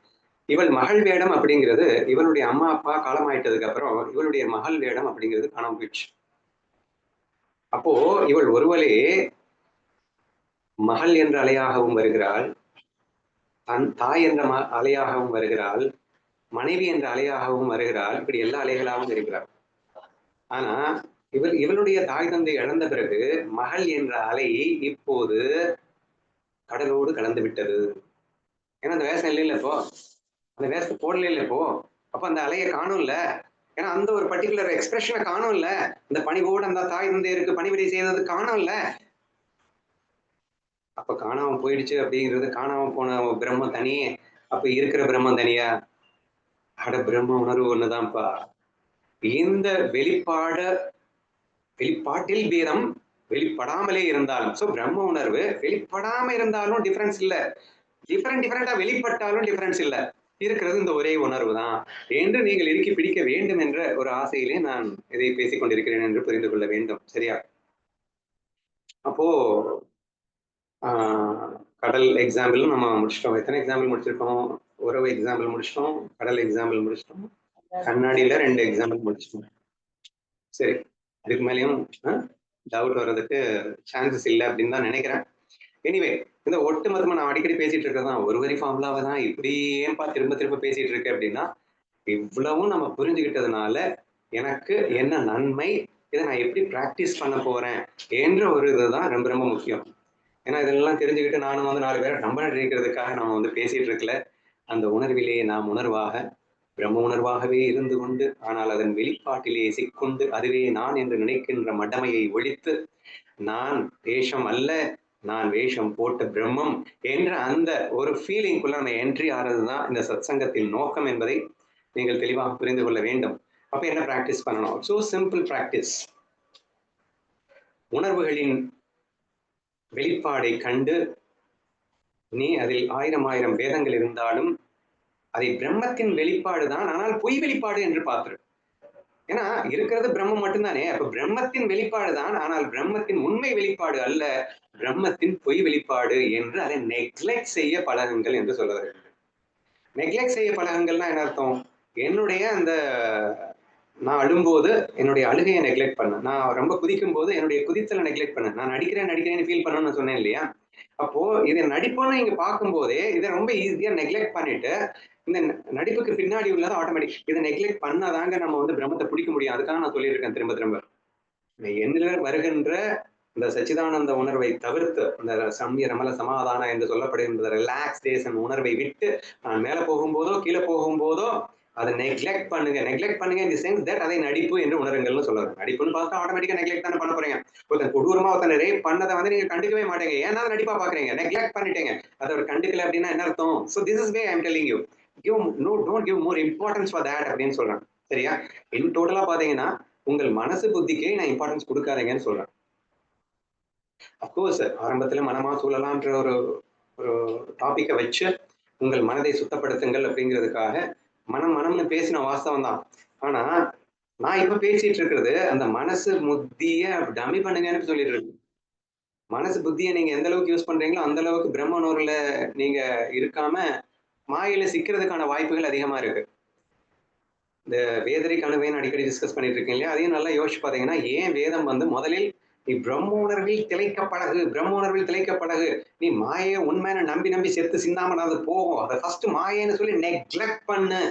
இவள் மகள் வேடம் அப்படிங்கிறது இவளுடைய அம்மா அப்பா காலமாயிட்டதுக்கு அப்புறம் இவளுடைய மகள் வேடம் அப்படிங்கிறது காணாம போயிடுச்சு. அப்போ இவள் ஒருவளே மகள் என்ற அலையாகவும் வருகிறாள், தன் தாய் என்ற அலையாகவும் வருகிறாள், மனைவி என்ற அலையாகவும் வருகிறாள், இப்படி எல்லா அலைகளாகவும் இருக்கிறாள். ஆனா இவளுடைய தாய் தந்தை இழந்த பிறகு மகள் என்ற அலை இப்போது கடலோடு கலந்து விட்டது. ஏன்னா அந்த வேஷம் இல்லை இப்போ, அந்த வேஷத்தை போடல இப்போ, அப்ப அந்த அலையை காணும்ல. ஏன்னா அந்த ஒரு பர்டிகுலர் எக்ஸ்பிரஷனை காணும்ல, இந்த பணிவோடு அந்த தாய் தந்தையருக்கு பணிவிடை செய்தது காணும்ல. அப்ப காணாம போயிடுச்சு அப்படிங்கிறது, காணாம போன பிரம்மம் தனியே, அப்ப இருக்கிற பிரம்மம் தனியா? அட பிரம்ம உணர்வு ஒண்ணுதான்ப்பா. இந்த வெளிப்பாட்டில் பேதம் வெளிப்படாமலே இருந்தாலும், சோ பிரம்ம உணர்வு வெளிப்படாம இருந்தாலும் டிஃபரன்ஸ் இல்ல, டிஃபரெண்டா வெளிப்பட்டாலும் டிஃபரன்ஸ் இல்ல, இருக்கிறது இந்த ஒரே உணர்வு தான் என்று நீங்கள் இறுக்கி பிடிக்க வேண்டும் என்ற ஒரு ஆசையிலே நான் இதை பேசிக் கொண்டிருக்கிறேன் என்று புரிந்து கொள்ள வேண்டும். சரியா? அப்போ கடல் எக்ஸாம்பிள் நம்ம முடிச்சிட்டோம். எத்தனை எக்ஸாம்பிள் முடிச்சிருக்கோம்? உறவு எக்ஸாம்பிள் முடிச்சிட்டோம், கடல் எக்ஸாம்பிள் முடிச்சிட்டோம், கண்ணாடியில 2 எக்ஸாம்பிள் முடிச்சிட்டோம். சரி, இதுக்கு மேலேயும் டவுட் வர்றதுக்கு சான்சஸ் இல்லை அப்படின்னு தான் நினைக்கிறேன். எனிவே, இந்த ஒட்டுமொத்தமா நான் அடிக்கடி பேசிட்டு இருக்கதான் ஒரு வரி ஃபார்முலாவை தான் இப்படி ஏன்பா திரும்ப திரும்ப பேசிட்டு இருக்கு அப்படின்னா, இவ்வளவும் நம்ம புரிஞ்சுக்கிட்டதுனால எனக்கு என்ன நன்மை, இதை நான் எப்படி பிராக்டிஸ் பண்ண போறேன் என்ற ஒரு இதுதான் ரொம்ப ரொம்ப முக்கியம். ஏன்னா இதெல்லாம் தெரிஞ்சுக்கிட்டு நானும் வந்து 4 பேரை நம்ப நினைக்கிறதுக்காக நம்ம வந்து பேசிட்டு இருக்கல. அந்த உணர்விலேயே நாம் உணர்வாக, பிரம்ம உணர்வாகவே இருந்து கொண்டு, ஆனால் அதன் வெளிப்பாட்டிலே சிக்கொண்டு அதுவே நான் என்று நினைக்கின்ற மடமையை ஒழித்து, நான் வேஷம் அல்ல, நான் வேஷம் போட்ட பிரம்மம் என்ற அந்த ஒரு ஃபீலிங்குள்ள நம்ம என்ட்ரி ஆறதுதான் இந்த சத்சங்கத்தின் நோக்கம் என்பதை நீங்கள் தெளிவாக புரிந்து கொள்ள வேண்டும். அப்ப என்ன பிராக்டிஸ் பண்ணணும்? So simple practice. உணர்வுகளின் வெளிப்பாடை கண்டு நீ அதில் 1000 வேதங்கள் இருந்தாலும் அதை பிரம்மத்தின் வெளிப்பாடு தான், ஆனால் பொய் வெளிப்பாடு என்று பார்த்துரு. ஏன்னா இருக்கிறது பிரம்மம் மட்டும்தானே, அப்ப பிரம்மத்தின் வெளிப்பாடு தான், ஆனால் பிரம்மத்தின் உண்மை வெளிப்பாடு அல்ல, பிரம்மத்தின் பொய் வெளிப்பாடு என்று அதை நெக்லெக்ட் செய்ய பழகுங்கள் என்று சொல்ல வருகிறது. நெக்லெக்ட் செய்ய பழகுங்கள்னா என்ன அர்த்தம்? என்னுடைய அந்த நான் அழும்போது என்னுடைய அழுகையை நெக்லெக்ட் பண்ண, நான் ரொம்ப குதிக்கும் போது என்னுடைய குதித்தலை நெக்லெக்ட் பண்ண, நான் நடிக்கிறேன்னு ஃபீல் பண்ணணும்னு சொன்னேன் இல்லையா? அப்போ இதை நடிப்புன்னு நீங்க பார்க்கும் போதே இதை ரொம்ப ஈஸியா நெக்லெக்ட் பண்ணிட்டு, இந்த நடிப்புக்கு பின்னாடி உள்ளது ஆட்டோமேட்டிக். இதை நெக்லெக்ட் பண்ணாதாங்க நம்ம வந்து பிரம்மத்தை பிடிக்க முடியும். அதுக்காக நான் சொல்லியிருக்கேன் திரும்ப திரும்ப. என்னில் வருகின்ற இந்த சச்சிதானந்த உணர்வை தவிர்த்து, இந்த சம்ய ரமல சமாதானம் என்று சொல்லப்படுகின்ற ரிலாக்ஸேஷன் உணர்வை விட்டு நான் மேல போகும்போதோ கீழே போகும்போதோ அதை நெக்லெக்ட் பண்ணுங்க இந்த சென்ஸ் தட் அதை நடிப்பு என்று உணருங்கள்னு சொல்லுவாங்க. நடிப்புன்னு பார்த்தா ஆட்டோமேட்டிக்கா நெக்லெக்ட் தானே பண்ண போறீங்க. ஒருத்தன் கொடூரமா ஒருத்தன் ரேப் பண்ணதை வந்து நீங்க கண்டுக்கவே மாட்டீங்க, ஏன்னா நடிப்பா பாக்குறீங்க, நெக்லெக்ட் பண்ணிட்டீங்க. அதை ஒரு கண்டுக்கல அப்படின்னா என்ன அர்த்தம்? So this is way I am telling you, don't give more importance for that அப்படின்னு சொல்றேன். சரியா? இன் டோட்டலா பாத்தீங்கன்னா உங்கள் மனசு புத்திக்கே நான் இம்பார்ட்டன்ஸ் கொடுக்காதீங்கன்னு சொல்றேன். அப்கோர்ஸ் ஆரம்பத்துல மனமா சூழலான்ற ஒரு ஒரு டாபிக்கை வச்சு உங்கள் மனதை சுத்தப்படுத்துங்கள் அப்படிங்கிறதுக்காக மனம்னு பேசின வாஸ்தவம் தான். ஆனா நான் இப்ப பேசிட்டு இருக்கிறது அந்த மனசு புத்திய டம்மி பண்ணுங்கன்னு சொல்லிட்டு இருக்கு. மனசு புத்தியை நீங்க எந்த அளவுக்கு யூஸ் பண்றீங்களோ அந்த அளவுக்கு பிரம்ம உணர்வுல நீங்க இருக்காம மாயில சிக்கிறதுக்கான வாய்ப்புகள் அதிகமா இருக்கு. இந்த வேதரை கணுவேன்னு அடிக்கடி டிஸ்கஸ் பண்ணிட்டு இருக்கேன் இல்லையா, அதையும் நல்லா யோசிச்சு பாத்தீங்கன்னா, ஏன் வேதம் வந்து முதலில் நீ பிரம்ம உணர்வில் திளைக்க பழகு, பிரம்ம உணர்வில் திளைக்க பழகு, நீ மாயை உண்மையான நம்பி செத்து சிந்தாம அது போகும், அதை ஃபர்ஸ்ட் மாயைன்னு சொல்லி நெக்லெக்ட் பண்ணு.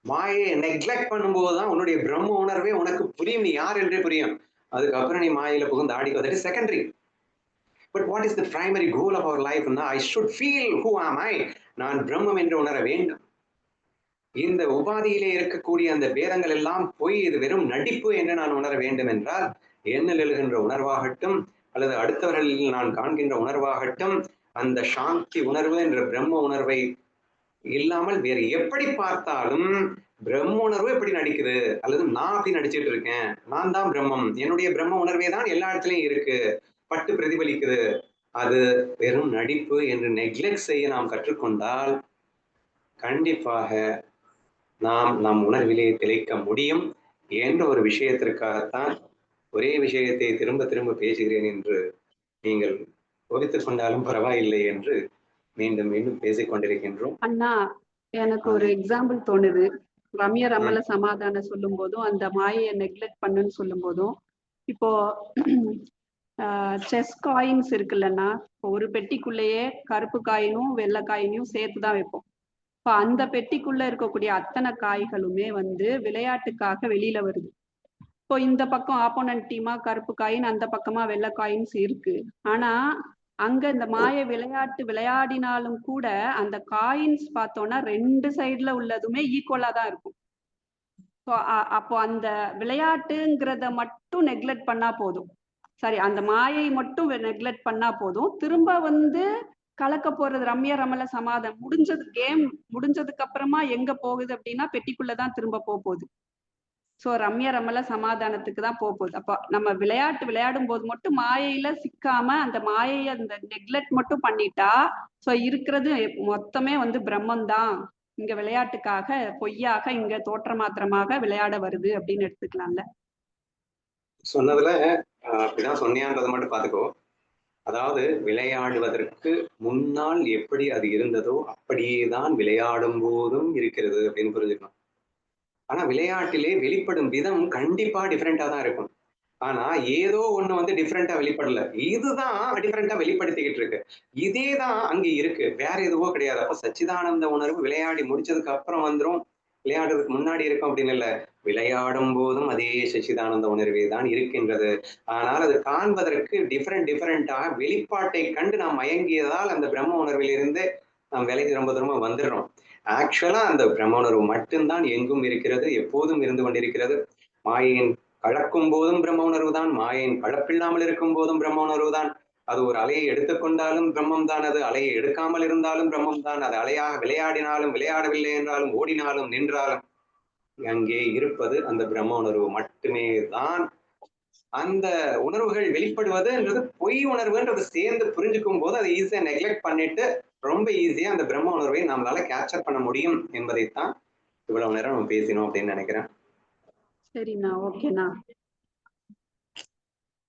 மாயை நெக்லெக்ட் பண்ணும்போதுதான் உன்னுடைய பிரம்ம உணர்வே உனக்கு புரியும், நீ யார் என்றே புரியும். அதுக்கப்புறம் நீ மாயில புகுந்து ஆடிக்கோ, that is secondary. But what is the primary goal of our life? I should feel who am I, நான் பிரம்மம் என்று உணர வேண்டும். இந்த உபாதியிலே இருக்கக்கூடிய அந்த வேதங்கள் எல்லாம் போய் இது வெறும் நடிப்பு என்று நான் உணர வேண்டும் என்றால், என்னில் எழுகின்ற உணர்வாகட்டும் அல்லது அடுத்தவர்களில் நான் காண்கின்ற உணர்வாகட்டும் அந்த சாந்தி உணர்வு என்ற பிரம்ம உணர்வை இல்லாமல் வேறு எப்படி பார்த்தாலும் பிரம்ம உணர்வு எப்படி நடிக்குது, அல்லது நான் அப்படி நடிச்சிட்டு இருக்கேன், நான் தான் பிரம்மம், என்னுடைய பிரம்ம உணர்வே தான் எல்லா இடத்துலயும் இருக்கு, பட்டு பிரதிபலிக்குது, அது வெறும் நடிப்பு என்று நெக்லெக்ட் செய்ய நாம் கற்றுக்கொண்டால் கண்டிப்பாக நாம் நம் உணர்விலே திளைக்க முடியும் என்ற ஒரு விஷயத்திற்காகத்தான் ஒரே விஷயத்தை திரும்ப திரும்ப பேசுகிறேன் என்று நீங்கள் கோபித்துக் கொண்டாலும் பரவாயில்லை என்று மீண்டும் மீண்டும் பேசிக் கொண்டிருக்கின்றோம். அண்ணா, எனக்கு ஒரு எக்ஸாம்பிள் தோணுது. ரம்ய ரமல சமாதானம் சொல்லும் போதும் அந்த மாயையை நெக்லெக்ட் பண்ணுன்னு சொல்லும் போதும் இப்போ செஸ் காயின்ஸ் இருக்குல்லன்னா, ஒரு பெட்டிக்குள்ளேயே கருப்பு காயினும் வெள்ளை காயினையும் சேர்த்துதான் வைப்போம். இப்போ அந்த பெட்டிக்குள்ள இருக்கக்கூடிய அத்தனை காய்களுமே வந்து விளையாட்டுக்காக வெளியில வருது. இப்போ இந்த பக்கம் ஆப்போனன்ட் டீமா கருப்பு காயின், அந்த பக்கமா வெள்ளை காயின்ஸ் இருக்கு. ஆனா அங்க இந்த மாய விளையாட்டு விளையாடினாலும் கூட அந்த காயின்ஸ் பார்த்தோம்னா 2 சைடுல உள்ளதுமே ஈக்குவலா தான் இருக்கும். அப்போ அந்த விளையாட்டுங்கிறத மட்டும் நெக்லெக்ட் பண்ணா போதும், சரி அந்த மாயை மட்டும் நெக்லெக்ட் பண்ணா போதும், திரும்ப வந்து கலக்க போறது ரம்ய ரமல சமாதம் முடிஞ்சது. கேம் முடிஞ்சதுக்கு அப்புறமா எங்க போகுது அப்படின்னா பெட்டிக்குள்ளதான் திரும்ப போகுது. சோ ரம்ய ரமல சமாதானத்துக்கு தான் போகுது. அப்ப நம்ம விளையாட்டு விளையாடும் போது மட்டும் மாயையில சிக்காம அந்த மாயையை அந்த நெக்லெக்ட் மட்டும் பண்ணிட்டா சோ இருக்கிறது மொத்தமே வந்து பிரம்மன் தான், இங்க விளையாட்டுக்காக பொய்யாக இங்க தோற்ற மாத்திரமாக விளையாட வருது அப்படின்னு எடுத்துக்கலாம்ல. சொன்னதுல அப்படிதான் சொன்னியான்றதை மட்டும் பாத்துக்கோ. அதாவது விளையாடுவதற்கு முன்னால் எப்படி அது இருந்ததோ அப்படியேதான் விளையாடும் போதும் இருக்கிறது அப்படின்னு புரிஞ்சுக்கணும். ஆனா விளையாட்டிலே வெளிப்படும் விதம் கண்டிப்பா டிஃப்ரெண்டா தான் இருக்கும். ஆனா ஏதோ ஒண்ணு வந்து டிஃப்ரெண்டா வெளிப்படல, இதுதான் டிஃப்ரெண்டா வெளிப்படுத்திக்கிட்டு இருக்கு. இதேதான் அங்க இருக்கு, வேற எதுவோ கிடையாது. அப்ப சச்சிதானந்த உணர்வு விளையாடி முடிச்சதுக்கு அப்புறம் வந்துரும், விளையாடுறதுக்கு முன்னாடி இருக்கும் அப்படின்னு இல்ல, விளையாடும் போதும் அதே சச்சிதானந்த உணர்வே தான் இருக்கின்றது. ஆனால் அது காண்பதற்கு டிஃப்ரெண்டா வெளிப்பாட்டை கண்டு நாம் மயங்கியதால் அந்த பிரம்ம உணர்விலிருந்து நாம் விலகி ரொம்ப தூரமா வந்துடுறோம். ஆக்சுவலா அந்த பிரம்ம உணர்வு மட்டும்தான் எங்கும் இருக்கிறது, எப்போதும் இருந்து கொண்டிருக்கிறது. மாயையின் கலக்கும் போதும் பிரம்ம உணர்வு தான், மாயையின் கலப்பில்லாமல் இருக்கும் போதும் பிரம்ம உணர்வு தான். அது ஒரு அலையை எடுத்துக்கொண்டாலும் பிரம்மம் தான், அது அலையை எடுக்காமல் இருந்தாலும் பிரம்மம் தான், அது அலையாக விளையாடினாலும் விளையாடவில்லை என்றாலும் ஓடினாலும் நின்றாலும் அங்கே இருப்பது அந்த பிரம்ம உணர்வு மட்டுமே தான். அந்த உணர்வுகள் வெளிப்படுவதுன்றது பொய் உணர்வுன்றது சேர்ந்து புரிஞ்சுக்கும் போது அதை ஈஸியா நெக்லெக்ட் பண்ணிட்டு ரொம்ப ஈஸியா அந்த பிரம்ம உணர்வை நம்மளால கேப்சர் பண்ண முடியும் என்பதைத்தான் இவ்வளவு நேரம் நம்ம பேசினோம் அப்படின்னு நினைக்கிறேன். சரிண்ணா, ஓகேண்ணா.